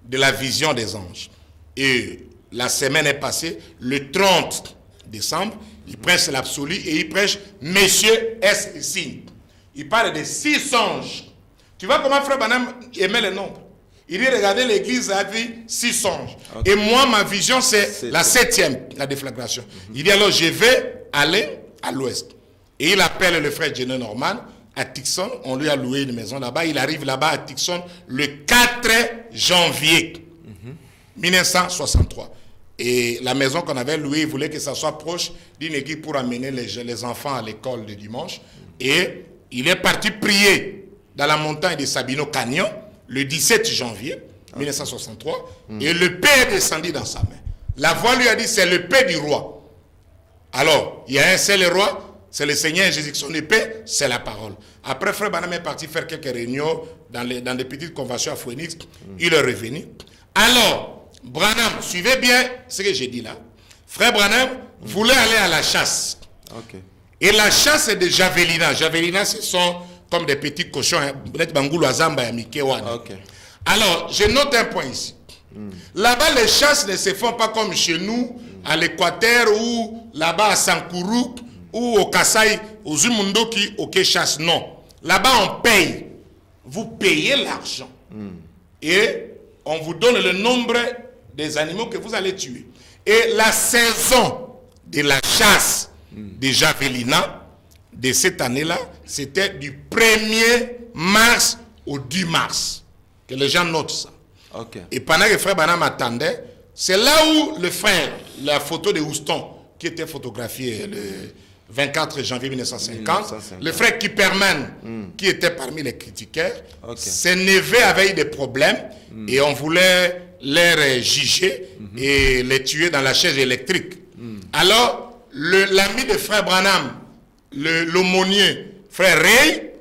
de la vision des anges. Et la semaine est passée, le 30 décembre, il prêche l'absolu et il prêche Messieurs est signe. Il parle de 6 songes. Tu vois comment Frère Branham aimait les nombres. Il dit, regardez l'église a vu 6 songes. Okay. Et moi, ma vision, c'est la 7e, la déflagration. Il dit, alors je vais aller à l'ouest. Et il appelle le frère Jenny Norman à Tixon. On lui a loué une maison là-bas. Il arrive là-bas à Tixon le 4 janvier 1963. Et la maison qu'on avait louée, il voulait que ça soit proche d'une église pour amener les enfants à l'école le dimanche. Et il est parti prier dans la montagne de Sabino Canyon le 17 janvier 1963. Et le paix est descendu dans sa main. La voix lui a dit, c'est le paix du roi. Alors, il y a un seul roi, c'est le Seigneur Jésus. Son épée, c'est la parole. Après, Frère Branham est parti faire quelques réunions dans des petites conventions à Phoenix. Il est revenu. Alors, Branham, suivez bien ce que j'ai dit là. Frère Branham voulait aller à la chasse.
Okay.
Et la chasse est de javelina. Javelina, ce sont comme des petits cochons. Okay. Alors, je note un point ici. Là-bas, les chasses ne se font pas comme chez nous, à l'Équateur ou là-bas à Sankourou ou au Kasaï, aux Zumundoki, au chasse. Non. Là-bas, on paye. Vous payez l'argent. Et on vous donne le nombre des animaux que vous allez tuer. Et la saison de la chasse des javelina de cette année-là, c'était du 1er mars au 10 mars. Que les gens notent ça.
Okay.
Et pendant que Frère Branham attendait, c'est là où le frère, la photo de Houston, qui était photographiée le 24 janvier 1950, le frère Kipperman, qui était parmi les critiqueurs, ses neveux avaient eu des problèmes et on voulait les juger et les tuer dans la chaise électrique. Alors, l'ami de Frère Branham, l'aumônier, Frère Ray,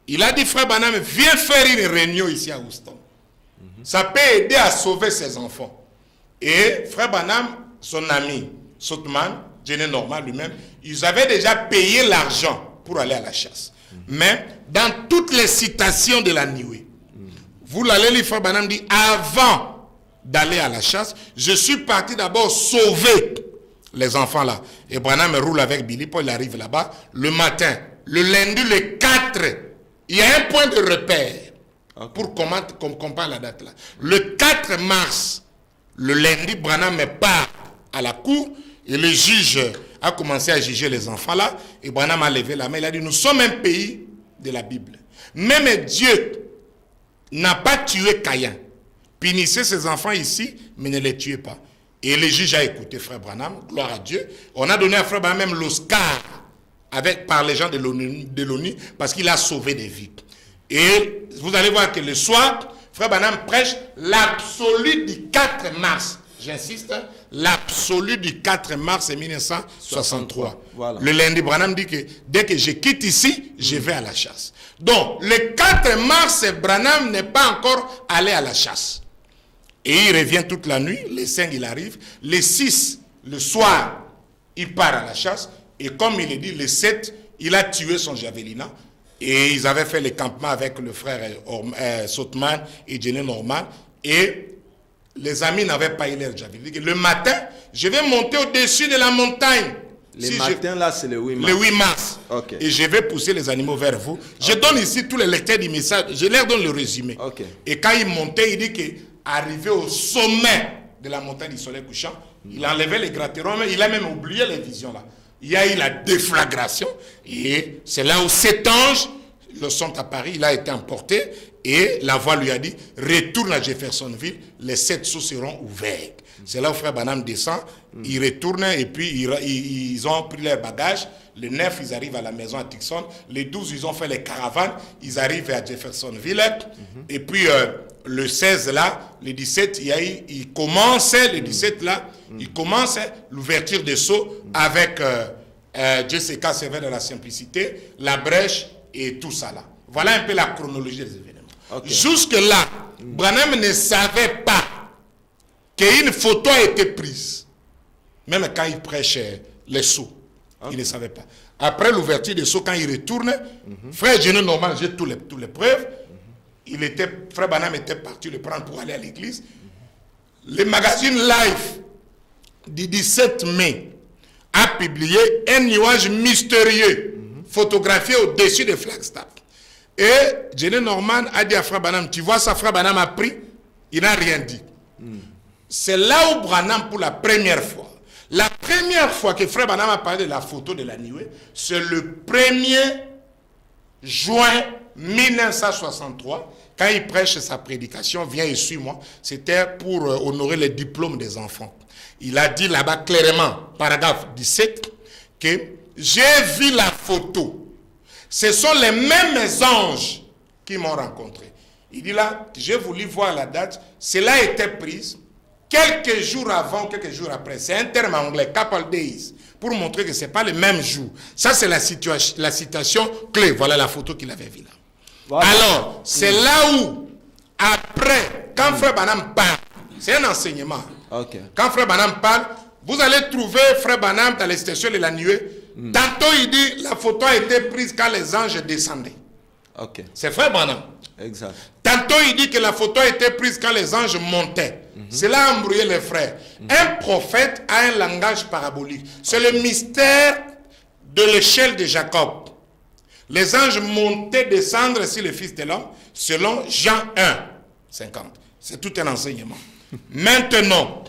il a dit, Frère Branham, viens faire une réunion ici à Houston. Ça peut aider à sauver ses enfants. Et Frère Branham, son ami, Soutman, Jenny Norman lui-même, ils avaient déjà payé l'argent pour aller à la chasse. Mais dans toutes les citations de la nuée, vous l'allez lire, Frère Branham dit, avant d'aller à la chasse, je suis parti d'abord sauver les enfants là. Et Branham roule avec Billy Paul, il arrive là-bas. Le matin, le lundi, le 4, il y a un point de repère. Pour qu'on compare la date là. Le 4 mars, le lundi, Branham part à la cour et le juge a commencé à juger les enfants là. Et Branham a levé la main, il a dit, nous sommes un pays de la Bible. Même Dieu n'a pas tué Caïn. Punissez ces enfants ici, mais ne les tuez pas. Et le juge a écouté Frère Branham, gloire à Dieu. On a donné à Frère Branham même l'Oscar par les gens de l'ONU parce qu'il a sauvé des vies. Et vous allez voir que le soir, Frère Branham prêche l'absolu du 4 mars. J'insiste, l'absolu du 4 mars 1963. Voilà. Le lundi, Branham dit que dès que je quitte ici, je vais à la chasse. Donc, le 4 mars, Branham n'est pas encore allé à la chasse. Et il revient toute la nuit. Le 5, il arrive. Le 6, le soir, il part à la chasse. Et comme il est dit, le 7, il a tué son javelina. Et ils avaient fait le campement avec le frère Soutman et Jenny Norman. Et les amis n'avaient pas eu l'air javelina. Le matin, je vais monter au-dessus de la montagne.
Le matin, là, c'est le 8 mars.
Le 8 mars.
Okay.
Et je vais pousser les animaux vers vous. Je donne ici tous les lecteurs du message. Je leur donne le résumé. Et quand il montait, il dit qu'arrivé au sommet de la montagne du soleil couchant, il enlevait les gratterons, mais il a même oublié les visions là. Il y a eu la déflagration et c'est là où 7 anges le sont à Paris, il a été emporté et la voix lui a dit, retourne à Jeffersonville, les 7 sceaux seront ouverts. C'est là où Frère Branham descend, il retourne et puis ils ont pris leurs bagages. Le 9, ils arrivent à la maison à Tixon. Le 12, ils ont fait les caravanes, ils arrivent à Jeffersonville. Et puis le 16 là, le 17, il commence le 17 là, il commence l'ouverture des sceaux avec Jessica Sévère de la simplicité, la brèche et tout ça là. Voilà un peu la chronologie des événements. Jusque là, Branham ne savait pas qu'une photo a été prise. Même quand il prêche les sceaux, il ne savait pas. Après l'ouverture des sceaux, quand il retourne, Frère Jenny Norman, j'ai toutes les preuves. Frère Branham était parti le prendre pour aller à l'église. Le magazine Life du 17 mai a publié un nuage mystérieux photographié au-dessus de Flagstaff. Et Jenny Norman a dit à Frère Branham, tu vois ça, Frère Branham a pris, il n'a rien dit. C'est là où Branham, pour la première fois que Frère Branham a parlé de la photo de la nuée, c'est le 1er juin 1963, quand il prêche sa prédication, viens et suis-moi, c'était pour honorer les diplômes des enfants. Il a dit là-bas clairement, paragraphe 17, que j'ai vu la photo. Ce sont les mêmes anges qui m'ont rencontré. Il dit là, j'ai voulu voir la date, cela a été prise quelques jours avant, quelques jours après. C'est un terme anglais, couple days, pour montrer que ce n'est pas le même jour. Ça, c'est la citation clé. Voilà la photo qu'il avait vue là. Voilà. Alors, c'est là où, après, quand Frère Branham parle, c'est un enseignement. Okay. Quand Frère Branham parle, vous allez trouver Frère Branham dans les stations de la nuée. Tantôt, il dit, la photo a été prise quand les anges descendaient. Okay. C'est Frère Branham. Exact. Tantôt, il dit que la photo a été prise quand les anges montaient. Cela a embrouillé les frères. Un prophète a un langage parabolique. C'est le mystère de l'échelle de Jacob. Les anges montaient, descendre sur le Fils de l'homme, selon Jean 1, 50. C'est tout un enseignement. Maintenant,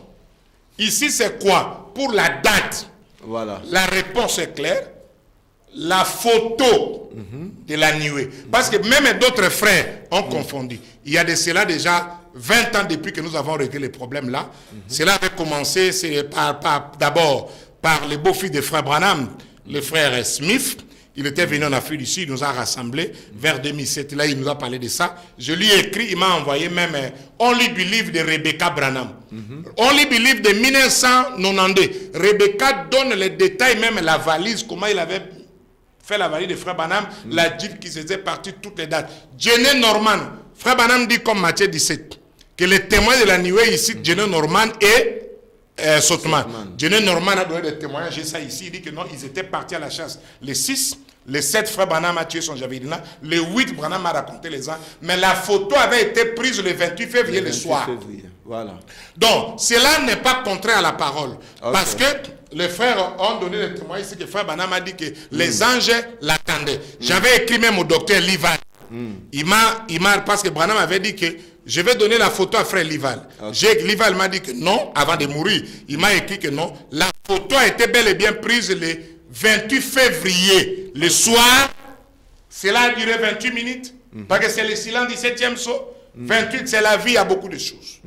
ici c'est quoi? Pour la date, voilà. La réponse est claire. La photo de la nuée. Parce que même d'autres frères ont confondu. Il y a de cela déjà 20 ans depuis que nous avons réglé les problèmes là. Cela avait commencé d'abord par les beaux-fils de frère Branham, le frère Smith. Il était venu en Afrique du Sud, il nous a rassemblés vers 2007. Là, il nous a parlé de ça. Je lui ai écrit, il m'a envoyé même Only Believe de Rebecca Branham. Only Believe de 1992. Rebecca donne les détails, même la valise, comment il avait fait la valise de frère Branham, la Jeep qui se faisait partie toutes les dates. Jenny Norman, frère Branham dit comme Matthieu 17, que les témoins de la nuée ici, Jenny Norman et Sotman. Jenny Norman a donné des témoignages, j'ai ça ici, il dit que non, ils étaient partis à la chasse. Les 6, les 7 frères Branham a tué son javelin, les 8 Branham a raconté les ans, mais la photo avait été prise le 28 février le soir. Voilà. Donc, cela n'est pas contraire à la parole. Okay. Parce que les frères ont donné des témoignages ici que frère Branham a dit que les anges l'attendaient. J'avais écrit même au docteur Lival. Il m'a, parce que Branham avait dit que je vais donner la photo à frère Lival. Okay. Lival m'a dit que non, avant de mourir. Il m'a écrit que non. La photo a été bel et bien prise le 28 février, le soir. Cela a duré 28 minutes. Parce que c'est le silence du 7e saut. 28, c'est la vie, il y a beaucoup de choses.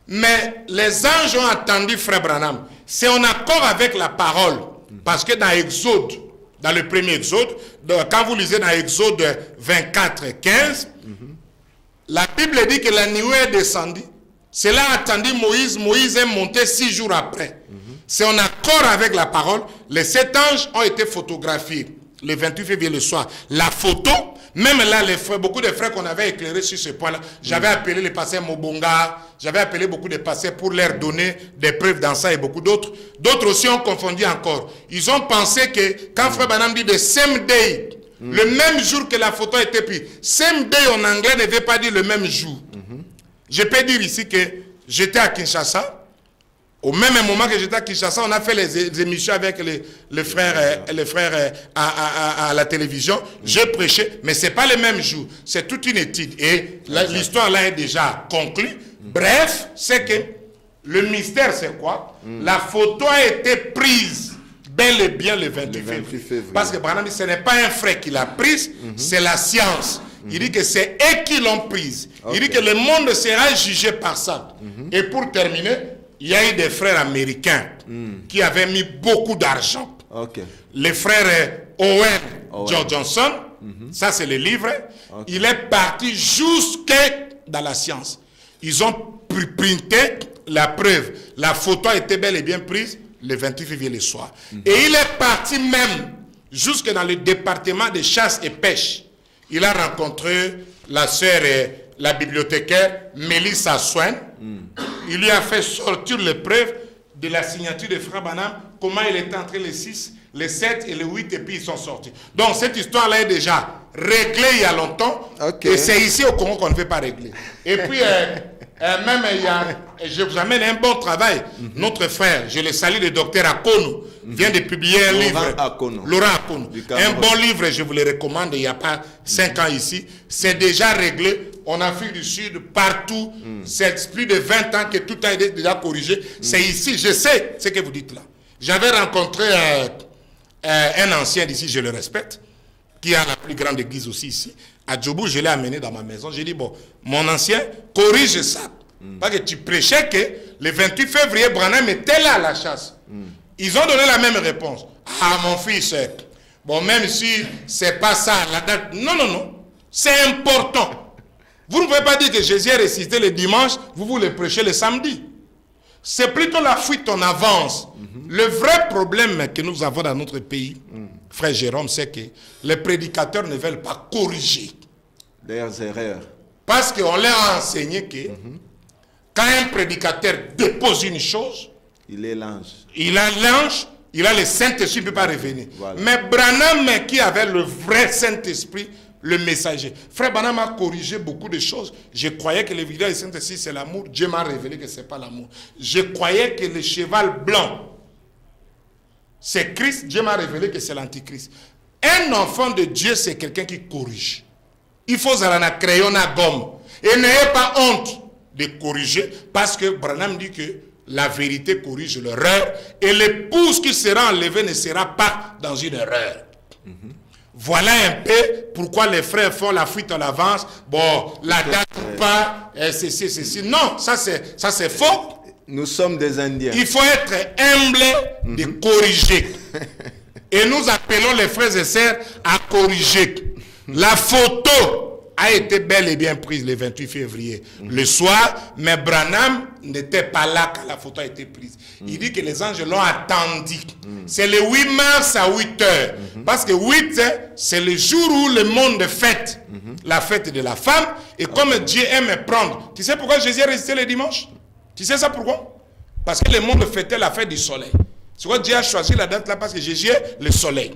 Mais les anges ont attendu frère Branham. C'est en accord avec la parole. Parce que dans Exode, dans le premier Exode, quand vous lisez dans Exode 24, 15, la Bible dit que la nuée est descendue. Cela a attendu Moïse. Moïse est monté 6 jours après. C'est en accord avec la parole. Les 7 anges ont été photographiés le 28 février le soir. La photo, même là, les frères, beaucoup de frères qu'on avait éclairés sur ce point-là, j'avais appelé les pasteurs Mobonga, j'avais appelé beaucoup de pasteurs pour leur donner des preuves dans ça et beaucoup d'autres. D'autres aussi ont confondu encore. Ils ont pensé que quand frère Branham dit the same day, le même jour que la photo a été prise, same day en anglais ne veut pas dire le même jour. Je peux dire ici que j'étais à Kinshasa. Au même moment que j'étais à Kinshasa, on a fait les émissions avec les frères à la télévision. J'ai prêché, mais ce n'est pas le même jour. C'est toute une étude. Et l'histoire là est déjà conclue. Bref, c'est que le mystère, c'est quoi? La photo a été prise bel et bien le 28 février. Parce que Branham dit ce n'est pas un frère qui l'a prise, c'est la science. Il dit que c'est eux qui l'ont prise. Il dit que le monde sera jugé par ça. Et pour terminer, il y a eu des frères américains qui avaient mis beaucoup d'argent. Les frères Owen Johnson, ça c'est le livre, il est parti jusque dans la science. Ils ont printé la preuve. La photo a été bel et bien prise le 28 février le soir. Et il est parti même jusque dans le département de chasse et pêche. Il a rencontré la sœur, la bibliothécaire Melissa Swain. Il lui a fait sortir les preuves de la signature de frère Branham, comment il était entre les 6, les 7 et les 8, et puis ils sont sortis. Donc cette histoire-là est déjà réglé il y a longtemps.
Okay.
Et c'est ici au Congo qu'on ne fait pas régler. Et puis, même, je vous amène un bon travail. Notre frère, je le salue, le docteur Akono, vient de publier un livre. Laurent Akono. Un bon livre, je vous le recommande, il n'y a pas 5 ans ici. C'est déjà réglé en Afrique du Sud, partout. C'est plus de 20 ans que tout a été déjà corrigé. C'est ici, je sais ce que vous dites là. J'avais rencontré un ancien d'ici, je le respecte, qui a la plus grande église aussi ici. À Djobou, je l'ai amené dans ma maison. J'ai dit, bon, mon ancien, corrige ça. Parce que tu prêchais que le 28 février, Branham était là à la chasse. Ils ont donné la même réponse. Ah, mon fils, bon, même si c'est pas ça, la date. Non, non, non. C'est important. Vous ne pouvez pas dire que Jésus est ressuscité le dimanche, vous le prêchez le samedi. C'est plutôt la fuite en avance. Le vrai problème que nous avons dans notre pays, frère Jérôme, c'est que les prédicateurs ne veulent pas corriger
leurs erreurs.
Parce qu'on leur a enseigné que quand un prédicateur dépose une chose,
il est l'ange.
Il a l'ange, il a le Saint-Esprit, il ne peut pas revenir.
Voilà.
Mais Branham, qui avait le vrai Saint-Esprit, le messager. Frère Branham a corrigé beaucoup de choses. Je croyais que l'évidence du Saint-Esprit, c'est l'amour. Dieu m'a révélé que ce n'est pas l'amour. Je croyais que le cheval blanc, c'est Christ. Dieu m'a révélé que c'est l'antichrist. Un enfant de Dieu, c'est quelqu'un qui corrige. Il faut un crayon à gomme. Et n'ayez pas honte de corriger, parce que Branham dit que la vérité corrige l'erreur, et l'épouse qui sera enlevée ne sera pas dans une erreur. Voilà un peu pourquoi les frères font la fuite en avance. Bon, la date ou pas, ceci. Non, ça c'est faux.
Nous sommes des Indiens.
Il faut être humble de corriger. Et nous appelons les frères et sœurs à corriger. La photo a été bel et bien prise le 28 février, le soir, mais Branham n'était pas là quand la photo a été prise. Il dit que les anges l'ont attendu. C'est le 8 mars à 8 heures. Parce que 8, c'est le jour où le monde fête. La fête de la femme. Et comme Dieu aime prendre. Tu sais pourquoi Jésus est resté le dimanche? Tu sais ça pourquoi? Parce que le monde fêtait la fête du soleil. C'est pourquoi Dieu a choisi la date là, parce que Jésus est le soleil.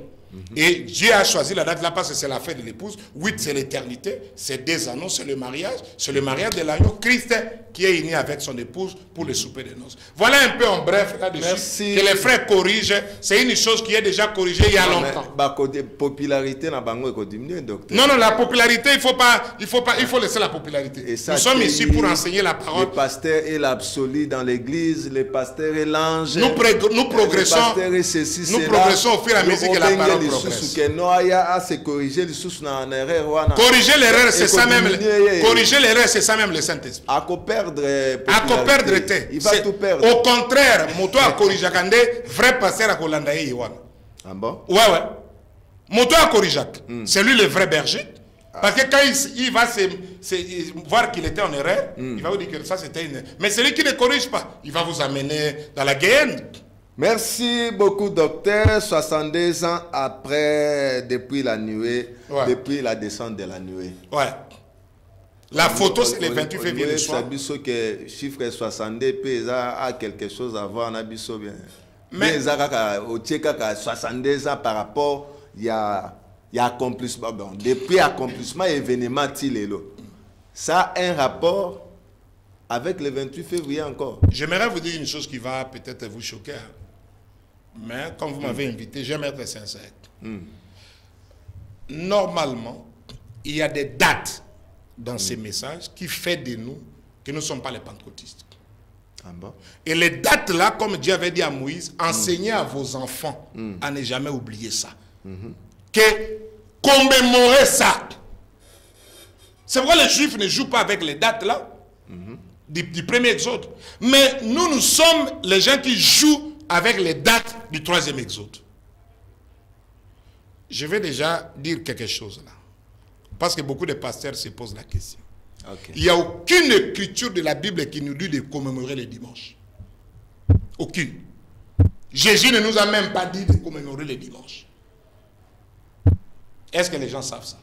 Et Dieu a choisi la date là parce que c'est la fête de l'épouse. 8, c'est l'éternité. C'est 2 anneaux, c'est le mariage. C'est le mariage de l'agneau. Christ qui est uni avec son épouse pour le souper de noces. Voilà un peu en bref là-dessus.
Merci.
Que les frères corrigent. C'est une chose qui est déjà corrigée il y a longtemps.
Popularité n'a pas diminué, docteur.
Non, la popularité, il faut laisser la popularité. Nous sommes ici pour enseigner la parole.
Le pasteur est l'absolu dans l'église, le pasteur est l'ange.
Nous progressons. Nous progressons au fur et à mesure que la parole progresse. Corriger l'erreur, c'est ça même. Corriger l'erreur, c'est ça même le Saint-Esprit.
À perdre
il va tout perdre. Au contraire, moto a corrigé Kande, vrai pasteur a Kolandaï Iwan.
Ah bon?
Ouais. Moto a corrigé. C'est lui le vrai berger. Parce que quand il va voir qu'il était en erreur, il va vous dire que ça c'était une. Mais celui qui ne corrige pas, il va vous amener dans la guerre.
Merci beaucoup, docteur. 62 ans après, depuis la nuée, depuis la descente de la nuée.
Ouais. La photo, c'est le 28 février le soir.
Que chiffre 62 a quelque chose à voir. Mais il y a 62 ans par rapport, il y a accomplissement. Bon, depuis accomplissement, événement, ça a un rapport avec le 28 février encore.
J'aimerais vous dire une chose qui va peut-être vous choquer. Mais comme vous m'avez invité, j'aime être sincère. Normalement, il y a des dates dans ces messages qui fait de nous que nous ne sommes pas les pentecôtistes.
Ah bon?
Et les dates là, comme Dieu avait dit à Moïse, enseignez à vos enfants à ne jamais oublier ça. Que commémorer ça. C'est pourquoi les Juifs ne jouent pas avec les dates là du premier exode. Mais nous sommes les gens qui jouent avec les dates du troisième exode. Je vais déjà dire quelque chose là. Parce que beaucoup de pasteurs se posent la question. Okay. Il n'y a aucune écriture de la Bible qui nous dit de commémorer le dimanche. Aucune. Jésus ne nous a même pas dit de commémorer le dimanche. Est-ce que les gens savent ça?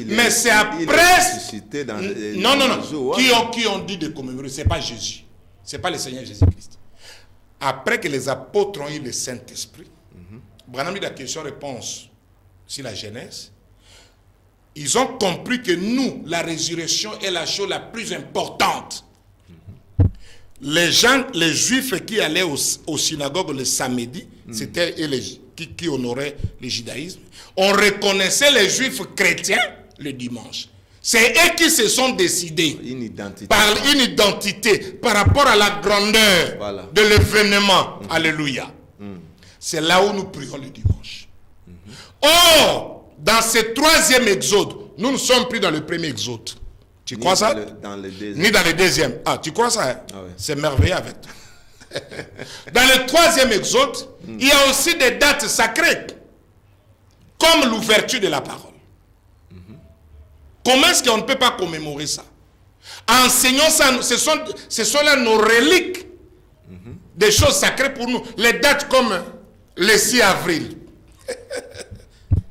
Mais c'est après... Non. Qui ont dit de commémorer? Ce n'est pas Jésus. Ce n'est pas le Seigneur Jésus-Christ. Après que les apôtres ont eu le Saint-Esprit, Branham dit la question-réponse sur la Genèse, ils ont compris que nous, la résurrection est la chose la plus importante. Les gens, les juifs qui allaient au synagogue le samedi, c'était eux qui honoraient le judaïsme. On reconnaissait les juifs chrétiens le dimanche. C'est eux qui se sont décidés par une identité, par rapport à la grandeur de l'événement. Alléluia. C'est là où nous prions le dimanche. Or, dans ce troisième exode, nous ne sommes plus dans le premier exode. Tu crois ça? Ni dans le deuxième. Ah, tu crois ça? Hein? Ah ouais. C'est merveilleux avec toi. Dans le troisième exode, il y a aussi des dates sacrées, comme l'ouverture de la parole. Comment est-ce qu'on ne peut pas commémorer ça? Enseignons ça, ce sont là nos reliques, des choses sacrées pour nous. Les dates comme le 6 avril.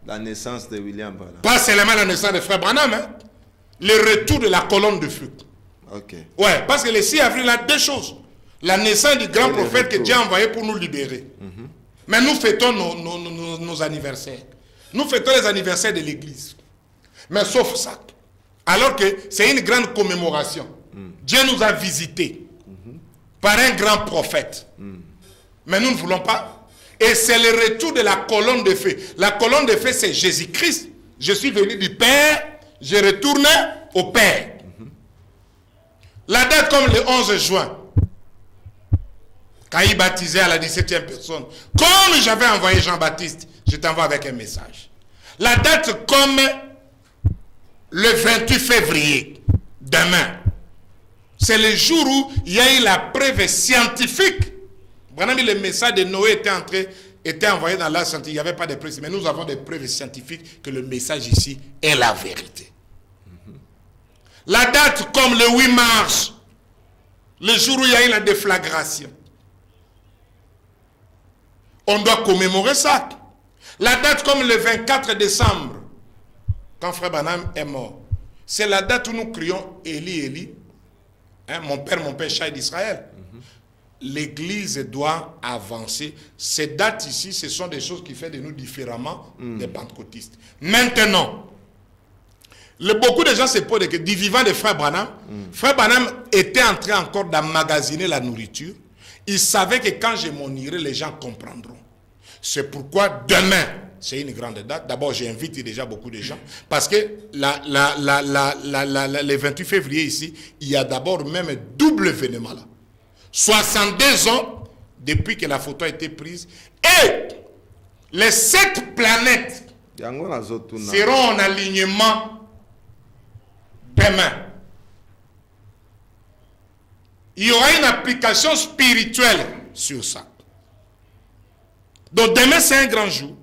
La naissance de William Branham.
Pas seulement la naissance de frère Branham, hein? Le retour de la colonne de feu.
Ok.
Ouais, parce que le 6 avril, il y a deux choses. La naissance du grand prophète que Dieu a envoyé pour nous libérer. Mais nous fêtons nos anniversaires. Nous fêtons les anniversaires de l'église. Mais sauf ça. Alors que c'est une grande commémoration. Dieu nous a visités par un grand prophète. Mais nous ne voulons pas. Et c'est le retour de la colonne de feu. La colonne de feu, c'est Jésus-Christ. Je suis venu du Père, je retourne au Père. La date comme le 11 juin, quand il baptisait à la 17e personne, comme j'avais envoyé Jean-Baptiste, je t'envoie avec un message. La date comme le 28 février, demain, c'est le jour où il y a eu la preuve scientifique. Le message de Noé était envoyé dans la scientifique. Il n'y avait pas de preuves, mais nous avons des preuves scientifiques que le message ici est la vérité. La date comme le 8 mars, le jour où il y a eu la déflagration. On doit commémorer ça. La date comme le 24 décembre, quand frère Branham est mort. C'est la date où nous crions Élie, Élie, hein, mon père, chai d'Israël. L'Église doit avancer. Ces dates ici, ce sont des choses qui font de nous différemment des pentecôtistes. Maintenant, beaucoup de gens se posent que du vivant de frère Branham, frère Branham était en train encore d'emmagasiner la nourriture. Il savait que quand je m'en irai, les gens comprendront. C'est pourquoi demain, c'est une grande date. D'abord, j'invite déjà beaucoup de gens. Parce que le 28 février ici, il y a d'abord même un double événement là. 62 ans depuis que la photo a été prise. Et les 7 planètes seront en alignement demain. Il y aura une application spirituelle sur ça. Donc demain, c'est un grand jour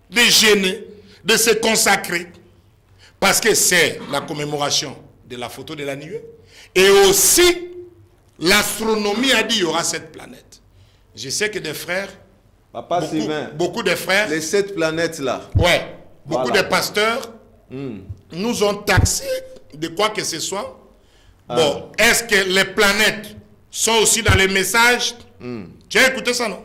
de jeûner, de se consacrer, parce que c'est la commémoration de la photo de la nuée. Et aussi, l'astronomie a dit qu'il y aura 7 planètes. Je sais que des frères, beaucoup de frères,
les 7 planètes là,
ouais, beaucoup de pasteurs nous ont taxés de quoi que ce soit. Bon, est-ce que les planètes sont aussi dans les messages? Tu as écouté ça, non?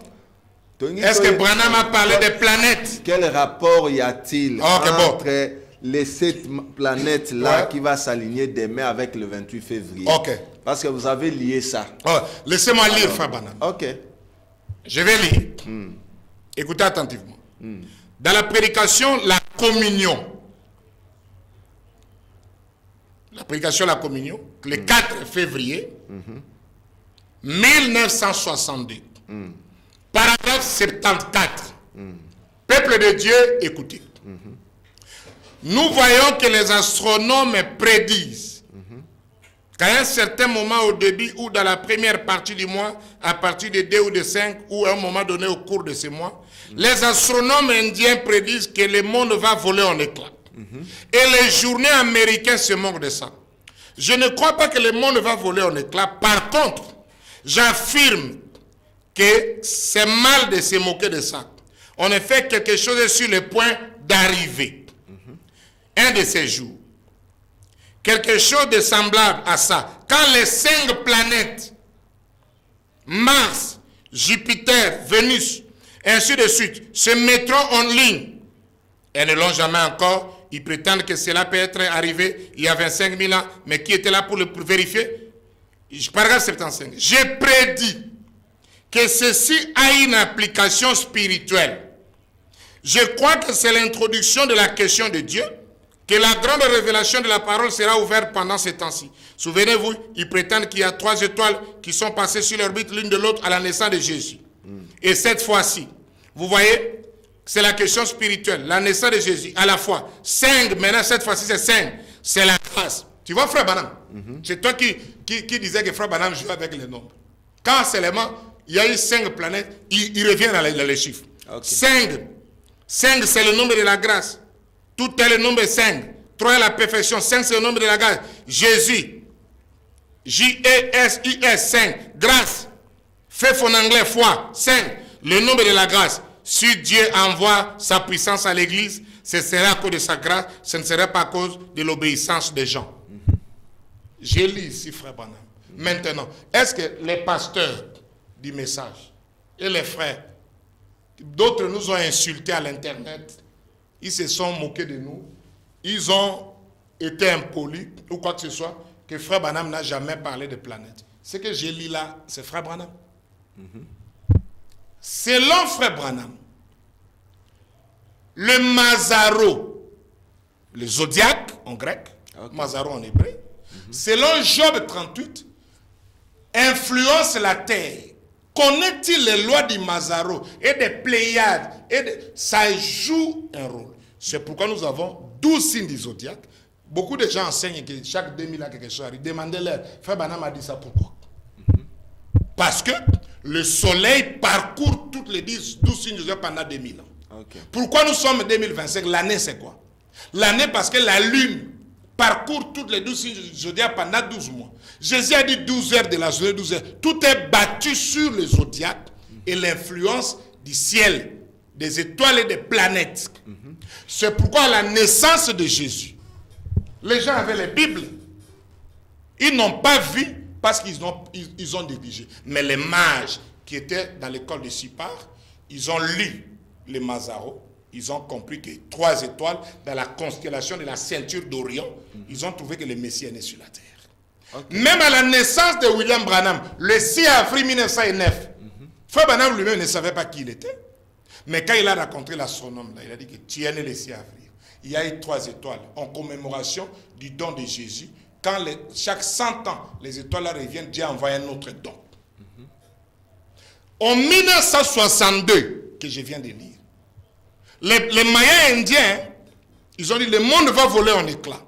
Est-ce que Branham a parlé des planètes?
Quel rapport y a-t-il entre les 7 planètes là qui va s'aligner demain avec le 28 février? Parce que vous avez lié ça.
Laissez-moi lire, frère Branham. Je vais lire. Écoutez attentivement. Dans la prédication, la communion. La prédication, la communion, le 4 février 1962. Paragraphe 74. Peuple de Dieu, écoutez. Nous voyons que les astronomes prédisent qu'à un certain moment au début ou dans la première partie du mois, à partir de 2 ou de 5 ou à un moment donné au cours de ce mois, les astronomes indiens prédisent que le monde va voler en éclats. Et les journaux américains se moquent de ça. Je ne crois pas que le monde va voler en éclats. Par contre, j'affirme que c'est mal de se moquer de ça. En effet, quelque chose est sur le point d'arriver. Un de ces jours. Quelque chose de semblable à ça. Quand les 5 planètes, Mars, Jupiter, Vénus, ainsi de suite, se mettront en ligne, elles ne l'ont jamais encore, ils prétendent que cela peut être arrivé il y a 25 000 ans, mais qui était là pour le vérifier? Paragraphe 75. J'ai prédit que ceci a une application spirituelle. Je crois que c'est l'introduction de la question de Dieu, que la grande révélation de la parole sera ouverte pendant ces temps-ci. Souvenez-vous, ils prétendent qu'il y a 3 étoiles qui sont passées sur l'orbite l'une de l'autre à la naissance de Jésus. Et cette fois-ci, vous voyez, c'est la question spirituelle, la naissance de Jésus, à la fois. 5, maintenant cette fois-ci c'est 5, c'est la grâce. Tu vois, frère Branham, c'est toi qui disais que frère Branham joue avec les nombres. Quand seulement il y a eu 5 planètes, il revient dans les chiffres. Okay. 5 c'est le nombre de la grâce. Tout est le nombre 5. 3 est la perfection. 5 c'est le nombre de la grâce. Jésus. J-E-S-U-S. 5. Grâce. Fais en anglais foi. 5. Le nombre de la grâce. Si Dieu envoie sa puissance à l'église, ce sera à cause de sa grâce. Ce ne sera pas à cause de l'obéissance des gens. Je lis ici, frère Branham. Maintenant, est-ce que les pasteurs du message et les frères, d'autres nous ont insultés à l'internet, ils se sont moqués de nous, ils ont été impolis ou quoi que ce soit, que frère Branham n'a jamais parlé de planète. Ce que j'ai lu là, c'est frère Branham. Selon frère Branham, le Mazaro, le zodiaque en grec, Mazaro en hébreu, selon Job 38, influence la terre. Connaît-il les lois du Mazaro et des Pléiades ça joue un rôle. C'est pourquoi nous avons 12 signes du zodiaque. Beaucoup de gens enseignent que chaque 2000 ans quelque chose arrive. Demandez-leur. Frère Branham a dit ça pourquoi? Parce que le soleil parcourt toutes les 12 signes du zodiaque pendant 2000 ans. Okay. Pourquoi nous sommes en 2025? L'année c'est quoi? L'année parce que la lune parcourt toutes les 12 signes du zodiaque pendant 12 mois. Jésus a dit 12 heures de la journée, 12 heures. Tout est battu sur le zodiaque et l'influence du ciel, des étoiles et des planètes. C'est pourquoi à la naissance de Jésus, les gens avaient les Bibles. Ils n'ont pas vu parce qu'ils ont négligé. Mais les mages qui étaient dans l'école de Sipar, ils ont lu les Mazaro. Ils ont compris que 3 étoiles dans la constellation de la ceinture d'Orion, ils ont trouvé que le Messie est né sur la terre. Okay. Même à la naissance de William Branham, le 6 avril 1909, Frère Branham lui-même ne savait pas qui il était. Mais quand il a rencontré l'astronome, il a dit que tu es né le 6 avril. Il y a eu 3 étoiles en commémoration du don de Jésus. Quand chaque 100 ans, les étoiles reviennent, Dieu envoie un autre don. En 1962, que je viens de lire, les Mayas indiens, ils ont dit le monde va voler en éclats.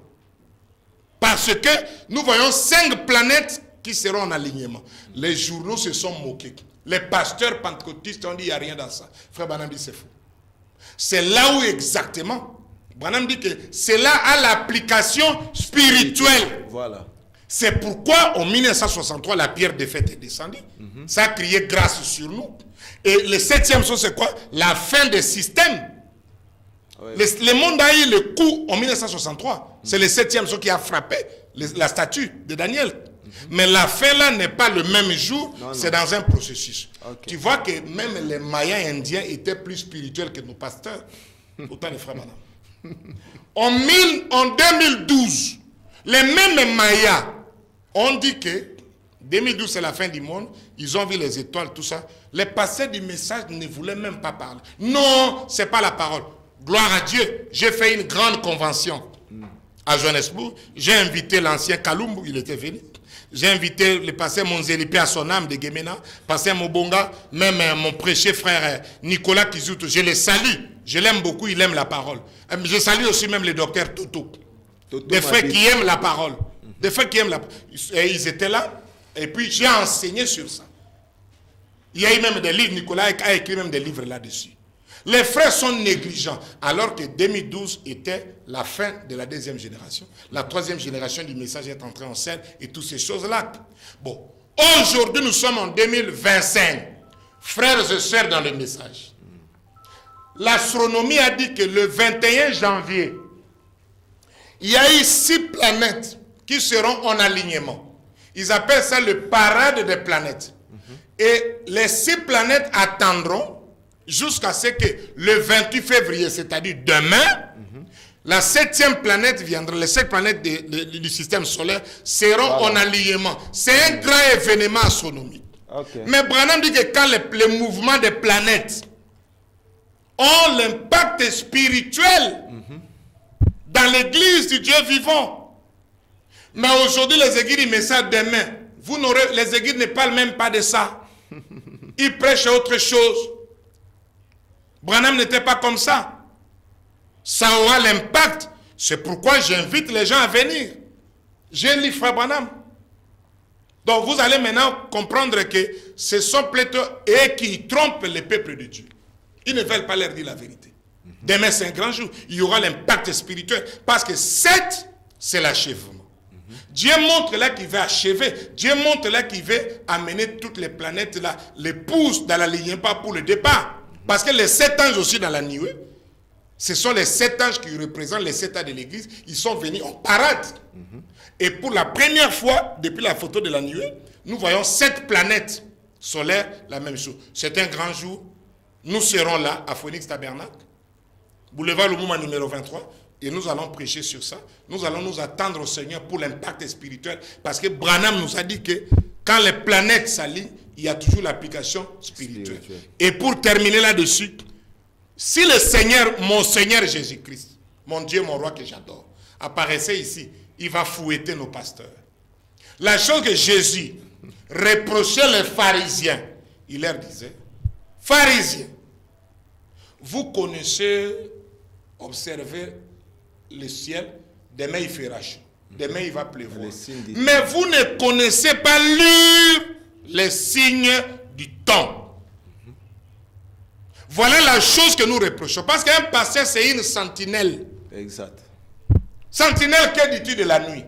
Parce que nous voyons 5 planètes qui seront en alignement. Les journaux se sont moqués. Les pasteurs pentecôtistes ont dit il n'y a rien dans ça. Frère Branham dit c'est faux. C'est là où exactement, Branham dit que c'est là à l'application spirituelle. Voilà. C'est pourquoi en 1963 la pierre de fête est descendue. Ça a crié grâce sur nous. Et le 7e chose c'est quoi? La fin des systèmes. Oui. Le monde a eu le coup en 1963. C'est le 7e chose qui a frappé la statue de Daniel. Mais la fin là n'est pas le même jour, c'est dans un processus. Okay. Tu vois que même les Mayas indiens étaient plus spirituels que nos pasteurs. Autant les frères Branham. En 2012, les mêmes Mayas ont dit que 2012 c'est la fin du monde. Ils ont vu les étoiles, tout ça. Les pasteurs du message ne voulaient même pas parler. Non, c'est pas la parole. Gloire à Dieu. J'ai fait une grande convention à Johannesburg. J'ai invité l'ancien Kalumbu, il était venu. J'ai invité le pasteur Monzelipi à son âme de Gemena, pasteur Mobonga, même mon prêché frère Nicolas Kizuto. Je le salue. Je l'aime beaucoup, il aime la parole. Je salue aussi même le docteur Toto. Des frères qui aiment la parole. Des frères qui aiment la parole. Ils étaient là. Et puis j'ai enseigné sur ça. Il y a eu même des livres, Nicolas a écrit même des livres là-dessus. Les frères sont négligents, alors que 2012 était la fin de la 2e génération. La 3e génération du message est entrée en scène et toutes ces choses-là. Bon, aujourd'hui nous sommes en 2025. Frères et sœurs dans le message. L'astronomie a dit que le 21 janvier, il y a eu 6 planètes qui seront en alignement. Ils appellent ça le parade des planètes. Et les 6 planètes attendront jusqu'à ce que le 28 février, c'est-à-dire demain, La 7e planète viendra, les 7 planètes du système solaire seront en alignement. C'est un grand événement astronomique.
Okay.
Mais Branham dit que quand les mouvements des planètes ont l'impact spirituel dans l'église du Dieu vivant. Mais aujourd'hui, les églises disent, mais ça demain. Les églises ne parlent même pas de ça. Ils prêchent autre chose. Branham n'était pas comme ça. Ça aura l'impact. C'est pourquoi j'invite les gens à venir. J'ai lu Frère Branham. Donc vous allez maintenant comprendre que ce sont plutôt eux qui trompent le peuple de Dieu. Ils ne veulent pas leur dire la vérité. Demain c'est un grand jour. Il y aura l'impact spirituel. Parce que 7, c'est l'achèvement. Dieu montre là qu'il veut achever. Dieu montre là qu'il veut amener toutes les planètes là, les pousse dans la ligne pas pour le départ. Parce que les 7 anges aussi dans la nuée, ce sont les 7 anges qui représentent les 7 ans de l'église. Ils sont venus en parade. Et pour la première fois, depuis la photo de la nuée, nous voyons 7 planètes solaires, la même chose. C'est un grand jour. Nous serons là, à Phoenix Tabernacle, boulevard Lumumba numéro 23, et nous allons prêcher sur ça. Nous allons nous attendre au Seigneur pour l'impact spirituel. Parce que Branham nous a dit que quand les planètes s'alignent, il y a toujours l'application spirituelle. Et pour terminer là-dessus, si le Seigneur, mon Seigneur Jésus-Christ, mon Dieu, mon roi que j'adore, apparaissait ici, il va fouetter nos pasteurs. La chose que Jésus reprochait les pharisiens, il leur disait, pharisiens, vous connaissez, observez le ciel, demain il fera chaud, demain il va pleuvoir. Mais vous ne connaissez pas lire les signes du temps. Voilà la chose que nous reprochons. Parce qu'un pasteur, c'est une sentinelle.
Exact.
Sentinelle, que dis-tu de la nuit?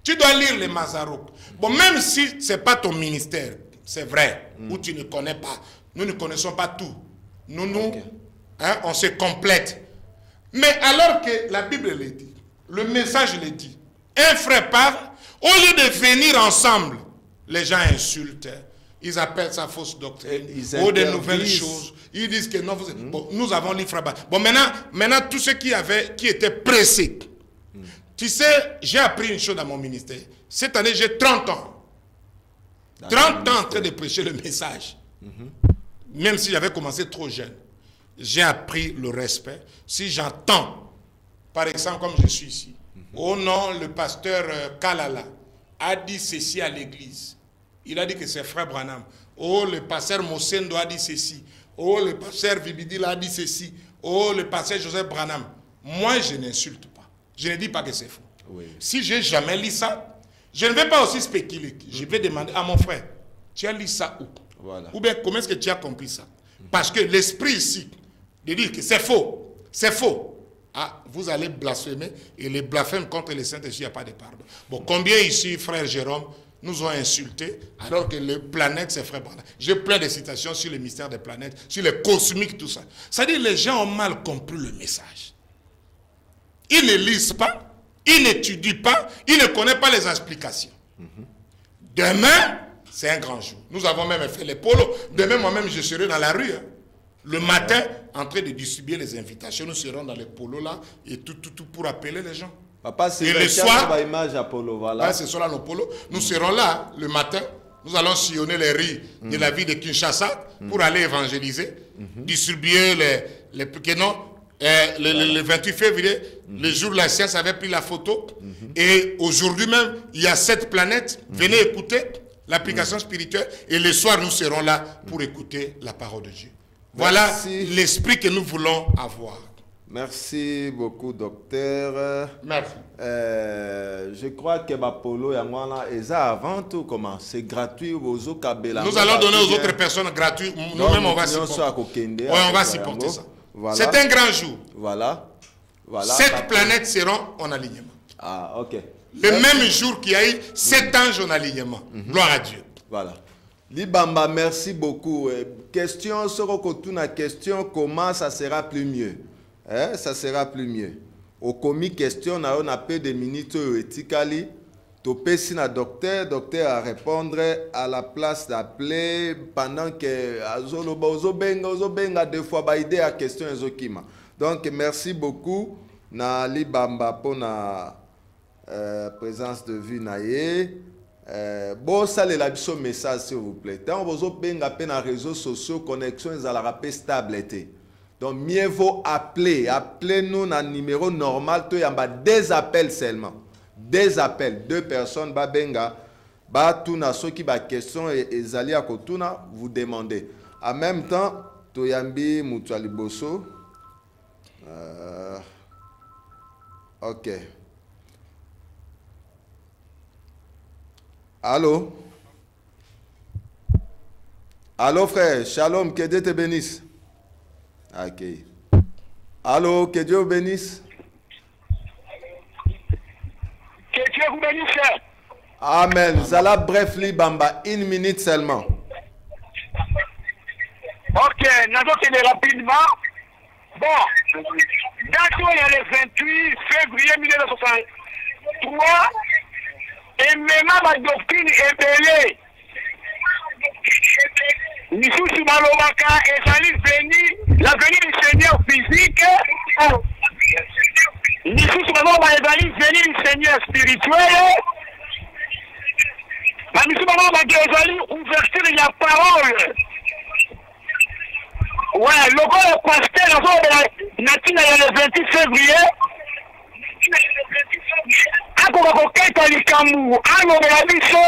Tu dois lire les Mazarok. Bon, même si ce n'est pas ton ministère, c'est vrai, ou tu ne connais pas. Nous ne connaissons pas tout. On se complète. Mais alors que la Bible le dit, le message le dit, un frère parle, au lieu de venir ensemble, les gens insultent. Ils appellent ça fausse doctrine. Ou des nouvelles choses. Ils disent que non, bon, nous avons l'Ifraba. Bon, maintenant, tous ceux qui étaient pressés. Tu sais, j'ai appris une chose dans mon ministère. Cette année, j'ai 30 ans. 30 ans en train de prêcher le message. Même si j'avais commencé trop jeune. J'ai appris le respect. Si j'entends, par exemple, comme je suis ici, oh non, le pasteur Kalala a dit ceci à l'église. Il a dit que c'est frère Branham. Oh, le pasteur Mosendo a dit ceci. Oh, le pasteur Vibidil a dit ceci. Oh, le pasteur Joseph Branham. Moi, je n'insulte pas. Je ne dis pas que c'est faux. Oui. Si je n'ai jamais lu ça, je ne vais pas aussi spéculer. Je vais demander à mon frère, tu as lu ça où? Voilà. Ou bien, comment est-ce que tu as compris ça? Parce que l'esprit ici, de dire que c'est faux, c'est faux. Ah, vous allez blasphémer, et les blasphèmes contre les Saint-Esprit, il n'y a pas de pardon. Bon, combien ici, frère Jérôme, nous ont insultés, alors que les planètes, c'est frère Branham. J'ai plein de citations sur le mystère des planètes, sur les cosmiques, tout ça. C'est-à-dire que les gens ont mal compris le message. Ils ne lisent pas, ils n'étudient pas, ils ne connaissent pas les explications. Demain, c'est un grand jour. Nous avons même fait les polos. Demain, moi-même, je serai dans la rue. Le matin, en train de distribuer les invitations, nous serons dans les polos là, et tout pour appeler les gens.
Papa,
et le soir,
image Apollo, voilà.
Ce sont là nos polos. Nous serons là le matin. Nous allons sillonner les rues de la ville de Kinshasa pour aller évangéliser, distribuer les canons. Le 28 février, le jour où la science avait pris la photo. Et aujourd'hui même, il y a 7 planètes. Venez écouter l'application spirituelle. Et le soir, nous serons là pour écouter la parole de Dieu. Voilà l'esprit que nous voulons avoir.
Merci beaucoup, docteur.
Merci.
Je crois que Bapolo et moi, avant tout, comment? C'est gratuit. Nous
allons donner aux autres personnes gratuit. Nous-mêmes, on va supporter. Oui, on va supporter ça. Voilà. C'est un grand jour.
Voilà.
7 planètes seront en alignement.
Ah, ok.
Le même jour qu'il y a eu 7 anges en alignement. Gloire à Dieu.
Voilà. Libamba, merci beaucoup. Question, comment ça sera plus mieux? Ça sera plus mieux. Au commis question, on a peu de minutes éthiquement. Topesi na docteur à répondre à la place d'appeler pendant que ozobenga deux fois ba idée à question ezokima. Donc merci beaucoup. na libamba pour na présence de vue na ye. Bon, ça les biso message s'il vous plaît. Tant vous benga pe na réseaux sociaux connexion ezalaka pe stable été. Donc mieux vaut appelez-nous na numéro normal to yamba des appels seulement. Des appels, 2 personnes ba benga ba tuna soki ba question ezali a kotuna vous demandez. En même temps to yambi mutu aliboso. OK. Allô? Allô frère, shalom, que Dieu te bénisse. Ok. Allô, que Dieu vous bénisse.
Que Dieu vous bénisse.
Amen. Zala bref li bamba, 1 minute seulement.
Ok, nous allons rapidement. Bon, bientôt il y a le 28 février 1963, et même ma doctrine est belée. Misusu Malomaka est allé venir, la venue du Seigneur physique. Misusu Malomaka est allé venir du Seigneur spirituel. Misusu Malomaka est allé ouverture de la parole. Ouais, le gars pasteur natina le 28 février. Ako keta likamu, ano de la biso,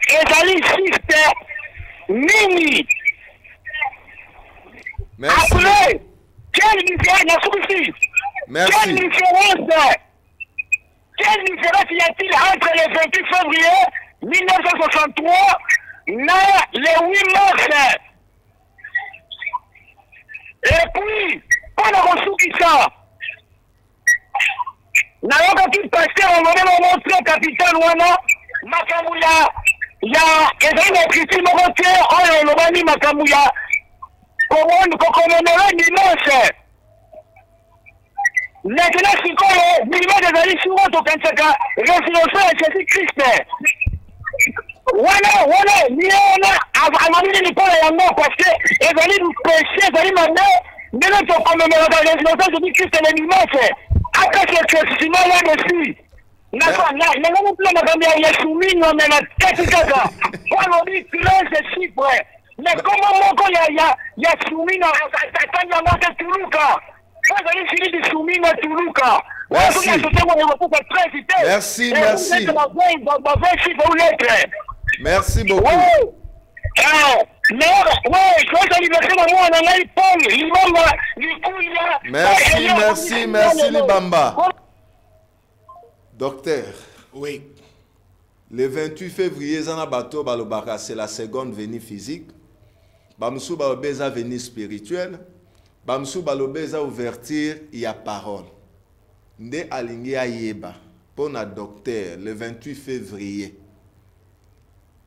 ezali sister Mini.
Merci.
Après, quelle différence
Merci.
Quelle différence y a-t-il entre le 28 février 1963 et le 8 mars? Et puis, pendant qu'on souki ça, nayokaki pasteur omone momontre capitaine wana makambo ya ezali na écriture moko te oyo olobani makambo ya kokomemela dimanche. Maintenant sikoyo dimanche ezali sikoyo tokanisaka résurrection ya jésus christ wana ni wana amamini likola yango parce que ezali péché ezali mabe ndenge tokomemelaka résurrection ya jésus christ le dimanche. Après ce crucifixion là dessus, n'a pas makambo ya souminyo mais na tête kaka. On dit 13 chiffres. Mais comment moko ya souminyo atanya ngata tuluka. Quand il finit de souminyo tuluka.
Merci. Merci beaucoup. Merci Libamba. Docteur.
Oui.
Le 28 février, c'est la seconde venue physique. Bamsou balobeza venue spirituelle. Bamsou balobeza ouverture, il y a parole. Nde alingi ayeba. Pour na docteur, le 28 février.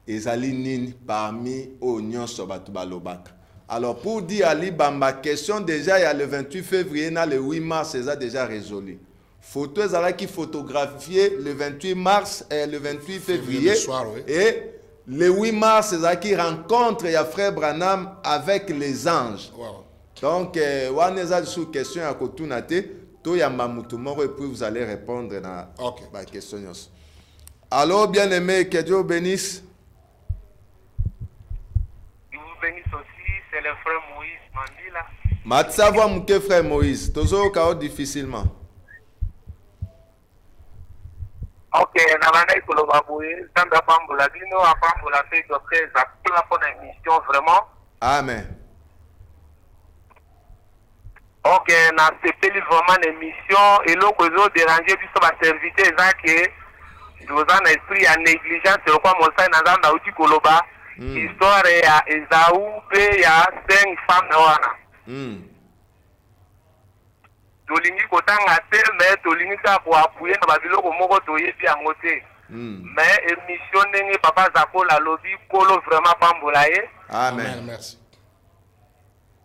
Ezali nini parmi oignon sobatu balobaka. Alors pour dire Ali Bamba, question déjà il y a le 28 février, le 8 mars, c'est déjà résolu. Photo ezala qui photographié le 28 mars et le 28 février.
Soir, oui.
Et le 8 mars, c'est ça qui rencontre il y a frère Branham avec les anges.
Wow.
Donc on est sous question à Kotunate, to ya mamutumoro et puis vous allez répondre à la question. Alors bien aimé, que Dieu bénisse.
Bénisse aussi, c'est le frère Moïse Mandila.
Matsavo mouke frère Moïse, tozo kao difficilement.
Ok, nabana ikoloba boye, tanda pambola bino apambola fait docteur Zakula pour l'émission vraiment.
Amen.
Ok, na sepeli vraiment l'émission et l'autre chose déranger biso ba serviteur ça que nous en esprit à négligence le quoi mon sai na zanda uti koloba. Histoire ya Esaú pe ya 5 femmes wana. Tolingi kotanga te mais tolingi ka ko appuyer na babiloko moko toyebi yango te. Mais émission ndenge papa Zakola lobi kolo vraiment pambola ye.
Amen.
Merci.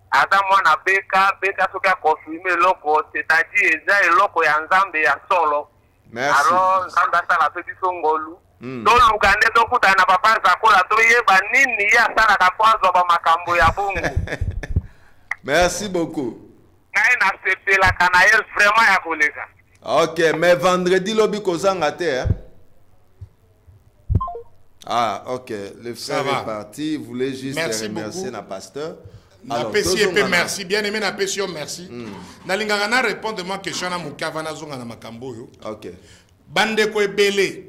Ata mwana beka soki a confirmer loko c'est-à-dire eza eloko ya nzambe ya solo.
Merci.
Alors nzambe asala pe biso ngolu. Toluka nde tokutana na papa Zakola toyeba nini ye asalaka po azwa makambo ya bongo.
Merci beaucoup.
Naye nasepelaka na ye vraiment ya koleka.
Ok, mais vendredi, lobby kozanga te, hein? Ah, ok. Le frère est parti. Il voulait juste remercier le pasteur.
Merci. Bien aimé, merci. Nalingana répondre à ma question à Moukavana Zonga na Makambo.
Ok.
Bande ko ebele.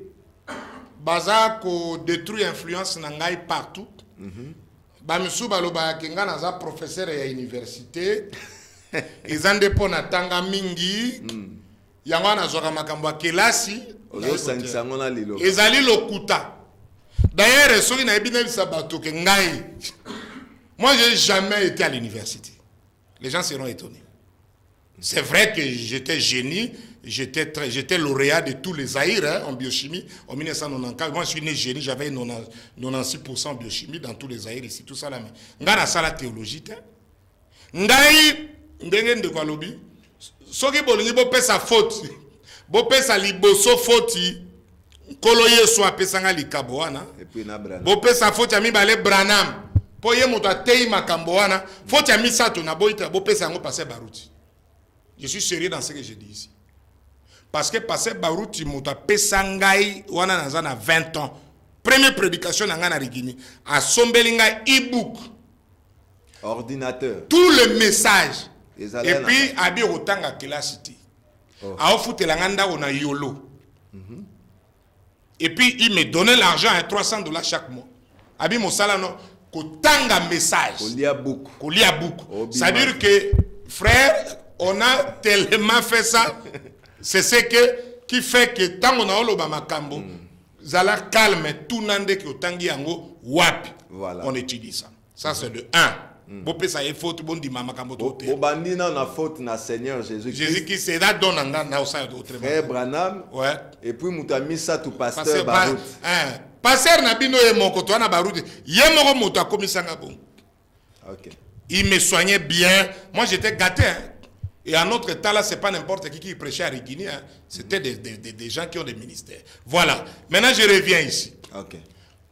Baza ko détruire influence na ngai partout. Bamisu baloba kenga na za professeur ya université. Ezande po na tanga mingi. Yango na zoka makambo kelasi. Ezali lokuta. D'ailleurs, soki na ebina bisabato ke ngai. Moi, je n'ai jamais été à l'université. Les gens seront étonnés. C'est vrai que j'étais génie, j'étais lauréat de tous les Zaïres hein, en biochimie en 1994. Moi, je suis né génie, j'avais 96% en biochimie dans tous les Zaïres ici, tout ça là. Mais nga na sala théologie, ngai ndenge ndeko lobi. Soki bolingi bo pesa faute, bo pesa liboso faute. Kolo yeso apesanga likabo wana.
Et puis na Branham.
Bo pesa faute ami balé Branham. Po ye moto atei makambo wana faut ya misato na boita bo pesa ngo passer baruti. Je suis sérieux dans ce que je dis ici. Parce que passer baruti moto pesa ngai wana naza na 20 ans. Première prédication na nga na Rigini a sombelinga e-book
ordinateur.
Tout le message. Et puis abi otanga kelasiti. A ofutela nganda ona yolo. Et puis il me donnait l'argent à $300 chaque mois. Abi mosala no Kotanga message. Kolia book. C'est-à-dire que, frère, on a tellement fait ça. C'est ce qui fait que tant qu'on a olobama kambo, zala calme tout nande ki otangi yango wapi.
Voilà.
On étudie ça. Ça c'est le 1. Bopé ça est faute bon di mama kambo to te.
Bobandi na na faute na Seigneur Jésus-Christ.
Jésus-Christ c'est là donne na osa d'autre.
Frère Branham.
Ouais.
Et puis mutami ça tout pasteur Barout.
Pasteur Nabino et mon côté, na Barout. Yemoro moto a commis ça bon.
Ok.
Il me soignait bien. Moi j'étais gâté. Hein. Et en notre temps là, c'est pas n'importe qui prêchait à Rigini. Hein. C'était des gens qui ont des ministères. Voilà. Maintenant je reviens ici.
Ok.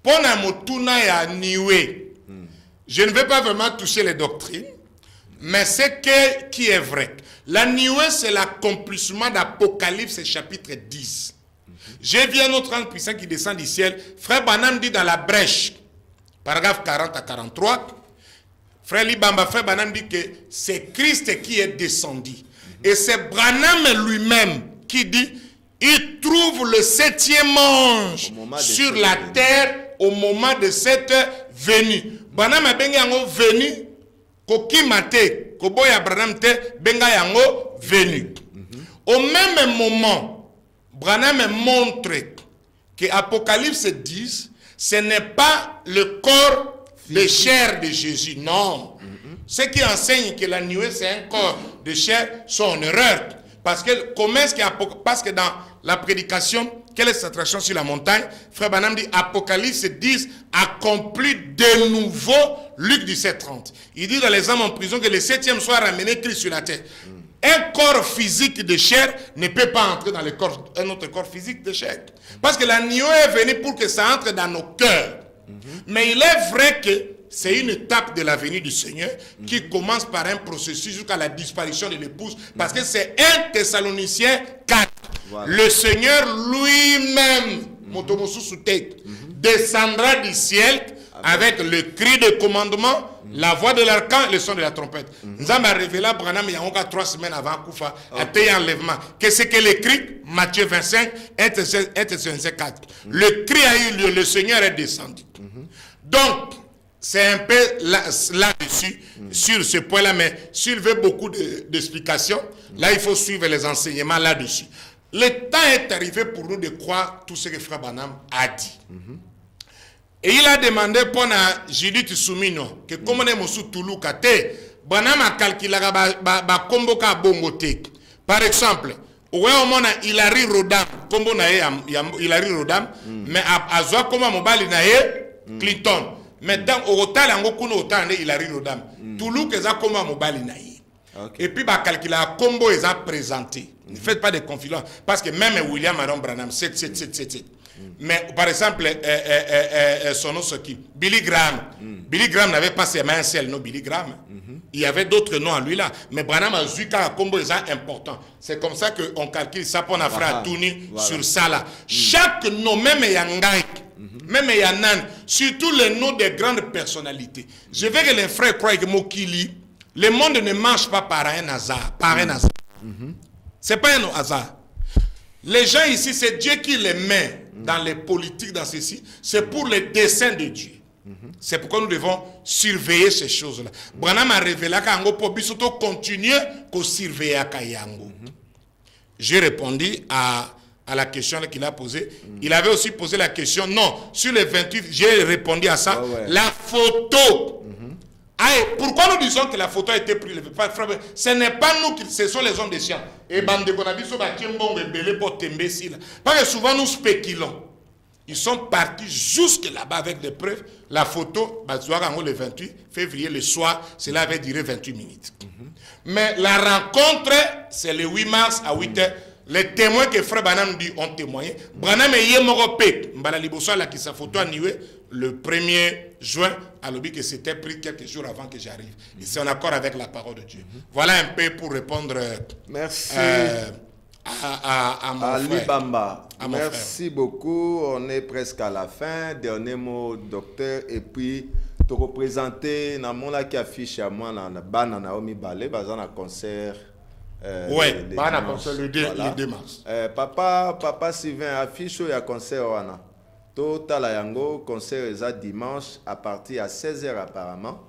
Pona motuna ya niwe. Je ne vais pas vraiment toucher les doctrines, mais c'est qui est vrai. La niwe c'est l'accomplissement d'Apocalypse chapitre 10. J'ai vu un autre ange puissant qui descend du ciel. Frère Banam dit dans la brèche, paragraphe 40 à 43, Frère Libamba, Frère Banam dit que c'est Christ qui est descendu. Et c'est Branham lui-même qui dit, il trouve le 7e ange sur la terre au moment de cette venue. Branham a benga yango venu, kokimate, koboya Branham te, benga yango venu. Au même moment, Branham montre que Apocalypse 10, ce n'est pas le corps de chair de Jésus, non. Ceux qui enseignent que la nuée c'est un corps de chair sont en erreur. Parce que dans la prédication, quelle est cette attraction sur la montagne? Frère Branham dit Apocalypse 10 accomplit de nouveau Luc 17:30. Il dit dans les âmes en prison que le 7e soir ramené Christ sur la terre. Un corps physique de chair ne peut pas entrer dans un autre corps physique de chair. Parce que la nuée est venue pour que ça entre dans nos cœurs. Mais il est vrai que c'est une étape de la venue du Seigneur qui commence par un processus jusqu'à la disparition de l'épouse. Parce que c'est 1 Thessaloniciens 4. Voilà. Le Seigneur lui-même, descendra du ciel avec le cri de commandement, la voix de l'archange et le son de la trompette. Nous avons révélé à Branham il y a encore 3 semaines avant Koufa, à payer enlèvement. Qu'est-ce que le cri? Matthieu 25, 1 Thessaloniciens 4. Le cri a eu lieu, le Seigneur est descendu. Donc, c'est un peu là-dessus, sur ce point-là, mais s'il veut beaucoup d'explications, là, il faut suivre les enseignements là-dessus. Le temps est arrivé pour nous de croire tout ce que Frère Branham a dit. Et il a demandé pour Judith Soumino que comme on est sous Toulouse, Branham a calculé ba combo ka bongote. Par exemple, Hilary Rodham, combo na Hilary Rodham, mais azwa comme mobile na Clinton. Maintenant, au total, on a Hilary Rodham. Toulouse, ils ont comme mobile na Et puis, bah, calculer à combo, ils ont présenté. Ne faites pas de confusion. Parce que même William Aaron Branham, 7. Mais par exemple, son nom, c'est qui? Billy Graham. Billy Graham n'avait pas ses mains seul, non, Billy Graham. Il y avait d'autres noms à lui là. Mais Branham a vu qu'un combo est important. C'est comme ça qu'on calcule ça pour on a fait à tourner sur ça là. Chaque nom, même Yangaïk, même Yanan, surtout les noms des grandes personnalités. Je veux que les frères croient que Mokili, le monde ne marche pas par un hasard. Par un hasard. C'est pas un hasard. Les gens ici, c'est Dieu qui les met dans les politiques, dans ceci. C'est pour le dessein de Dieu. C'est pourquoi nous devons surveiller ces choses-là. Branham a révélé qu'Ango pour surtout continuer à surveiller Kayango. J'ai répondu à la question qu'il a posée. Il avait aussi posé la question, non, sur les 28, j'ai répondu à ça. La photo. Pourquoi nous disons que la photo a été prise? Ce n'est pas nous, ce sont les hommes de science. Et bande de Konabiso, parce que souvent nous spéculons. Ils sont partis jusque là-bas avec des preuves. La photo, le 28 février, le soir, cela avait duré 28 minutes. Mais la rencontre, c'est le 8 mars à 8 h. Les témoins que Frère Branham dit ont témoigné. Branham est Yemorope. Mbala Liboso a qui sa photo annulée le 1er juin à l'objet que c'était pris quelques jours avant que j'arrive. Et c'est en accord avec la parole de Dieu. Voilà un peu pour répondre.
Merci.
À mon
Ali
frère.
Bamba.
À mon
Merci beaucoup. On est presque à la fin. Dernier mot, docteur. Et puis, te représenter, dans mon qui affiche à moi, dans la Naomi Balé, dans un concert.
Oui, le 2 mars.
Papa Sylvain affiche il y a concert. Total Yango, concert est dimanche à partir à 16 h apparemment.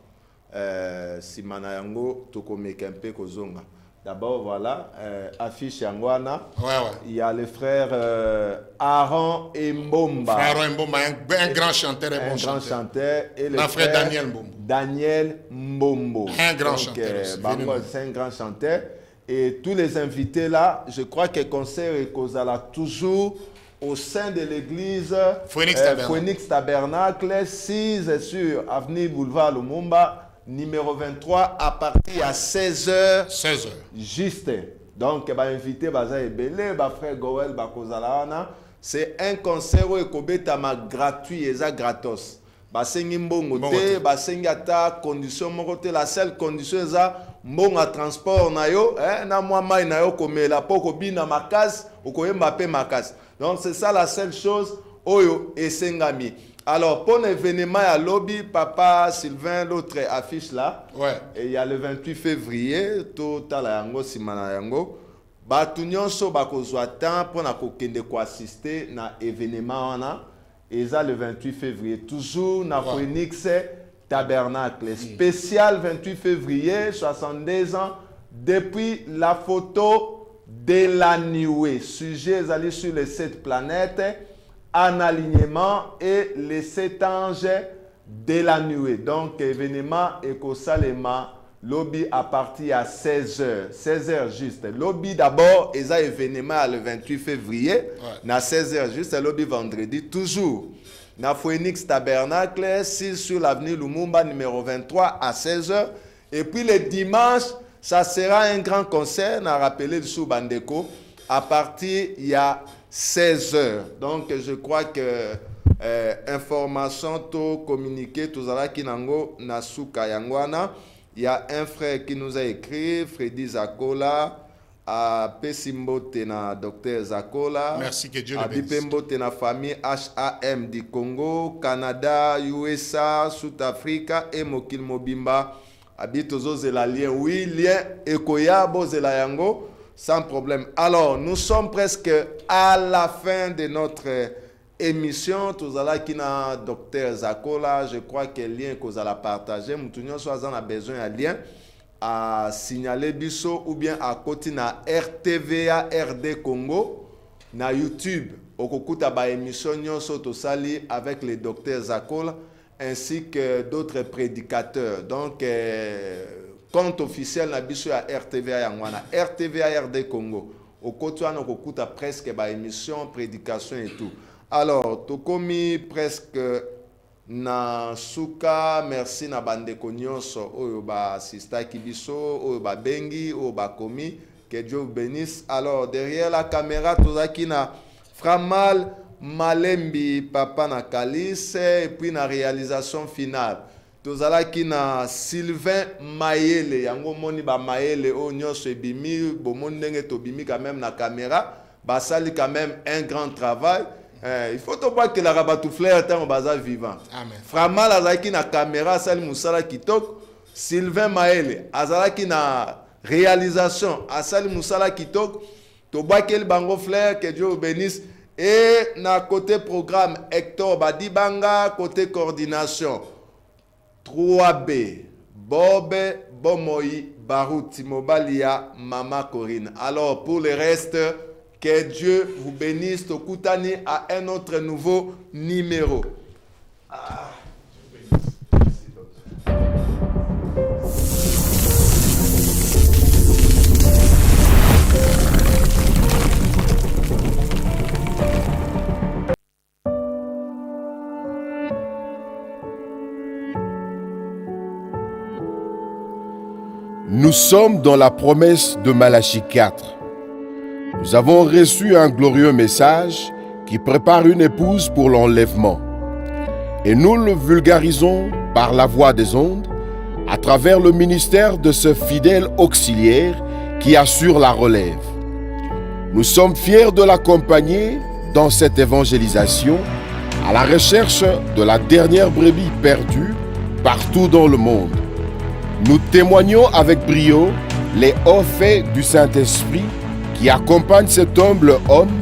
Si Manayango, Tokomekempe Kozonga. D'abord, voilà, affiche Yangwana. Il y a le frère Aaron Mbomba.
Frère Mbomba, un grand chanteur et bon
chanteur. Et le
frère Daniel Mbombo.
Daniel Mbombo.
Un grand chanteur.
C'est un grand chanteur. Et tous les invités là, je crois que le concert est toujours au sein de l'église Phoenix Tabernacle, 6 sur Avenue Boulevard Lumumba, numéro 23, à partir à 16 h.
16 h.
Juste. Donc, il va inviter Belé, frère Goël, c'est un concert où il est gratuit et gratos. Basengi mbongo te, basengi ata condition moko te, la seule condition eza mbongo a transport na yo, na mwa mai na yo komela poko bina makasi, okoyemba pe makasi. Donc c'est ça la seule chose oyo esengami. Alors pour l'événement à lobby, papa Sylvain, l'autre affiche là. Et il y a le 28 février, total yango simana yango. Batu nyonso bakozwa temps pour na kokende ko assister na événement wana. Et ça le 28 février, toujours dans Phoenix Tabernacle. Spécial 28 février, 62 ans, depuis la photo de la nuée. Sujet allé sur les 7 planètes, en alignement et les 7 anges de la nuée. Donc, événement Ekosalema, lobby à partir à 16 h. 16 h juste. Lobby d'abord, et ça événement le 28 février, à 16 h juste, lobby vendredi, toujours. Na Phoenix Tabernacle, 6 sur l'avenue Lumumba, numéro 23, à 16 h. Et puis le dimanche, ça sera un grand concert, on a rappelé le sous Bandeko, à partir il y a 16 h. Donc, je crois que information, tout communiqué, tout ça qui nango, nasuka yangwana. Il y a un frère qui nous a écrit, Freddy Zakola, à Pessimbote na Docteur Zakola.
Merci, que Dieu le bénisse.
À Bipembote na famille HAM du Congo, Canada, USA, Sud-Afrique et Mokil Mobimba. Habitozo Zelalien, oui, lien Ekoya Bo Zelayango, sans problème. Alors, nous sommes presque à la fin de notre émission. Tout ça là qui n'a Docteur Zakola, je crois que le lien que vous allez partager, nous soit en a besoin d'un lien à signaler biso ou bien à côté na RTVA RD Congo na YouTube okokuta ba émission nyonso to sali avec le Docteur Zakola ainsi que d'autres prédicateurs. Donc compte officiel na biso à RTVA yangwana RTVA RD Congo okoto wana okokuta presque ba émission prédication et tout. Alors, tokomi presque na suka, merci na bandeko nyonso oyo ba sista kibiso, oyo ba bengi, oyo ba komi, que Dieu vous bénisse. Alors, derrière la caméra, tozaki na Framal Malembi Papa na Calice et puis na réalisation finale tozalaki na Sylvain Mayele yango moni ba Mayele o nyonso ebimi bomoni ndenge tobimi quand même na caméra basali quand même un grand travail. Il faut pas que la rabatu flair tant baza vivant.
Amen.
Framal azalaki na caméra sali musala kitoko. Sylvain Mayele azalaki na réalisation asali musala kitoko. Tobakeli bango flair, que Dieu vous bénisse. Et na côté programme Hector Badibanga, côté coordination 3B Bob Bomoi Barouti Mobalia Mama Corinne. Alors pour le reste, que Dieu vous bénisse. Tokutani à un autre nouveau numéro.
Nous sommes dans la promesse de Malachie 4. Nous avons reçu un glorieux message qui prépare une épouse pour l'enlèvement. Et nous le vulgarisons par la voix des ondes, à travers le ministère de ce fidèle auxiliaire qui assure la relève. Nous sommes fiers de l'accompagner dans cette évangélisation à la recherche de la dernière brebis perdue partout dans le monde. Nous témoignons avec brio les hauts faits du Saint-Esprit qui accompagnent cet humble homme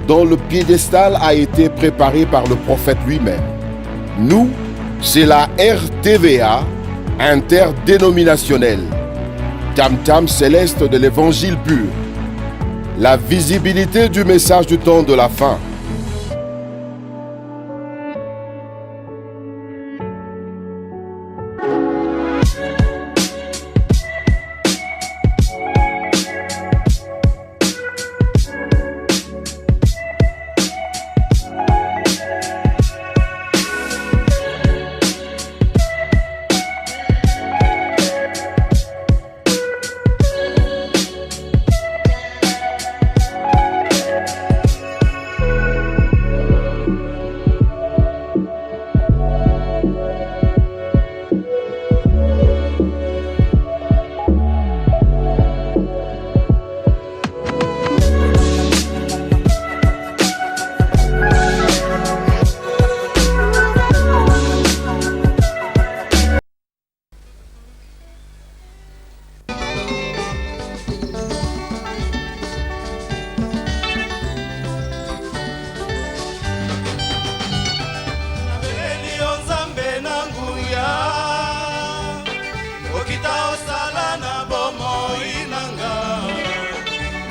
dont le piédestal a été préparé par le prophète lui-même. Nous, c'est la RTVA interdénominationnelle, tam-tam céleste de l'évangile pur, la visibilité du message du temps de la fin.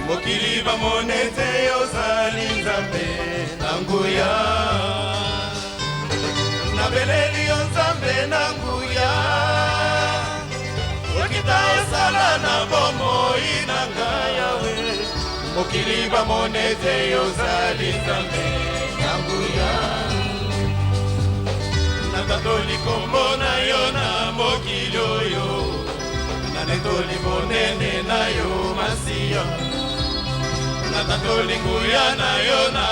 Mokiliba monete ozali nzambe nanguya Nabeleli nzambe nanguya Wakita osala na bomoi nanga yawe Mokiliba monete ozali nzambe nanguya Natatoli kombo na yo na mokili oyo Nanetoli monene na yo masiya Natatoli nguya na yo na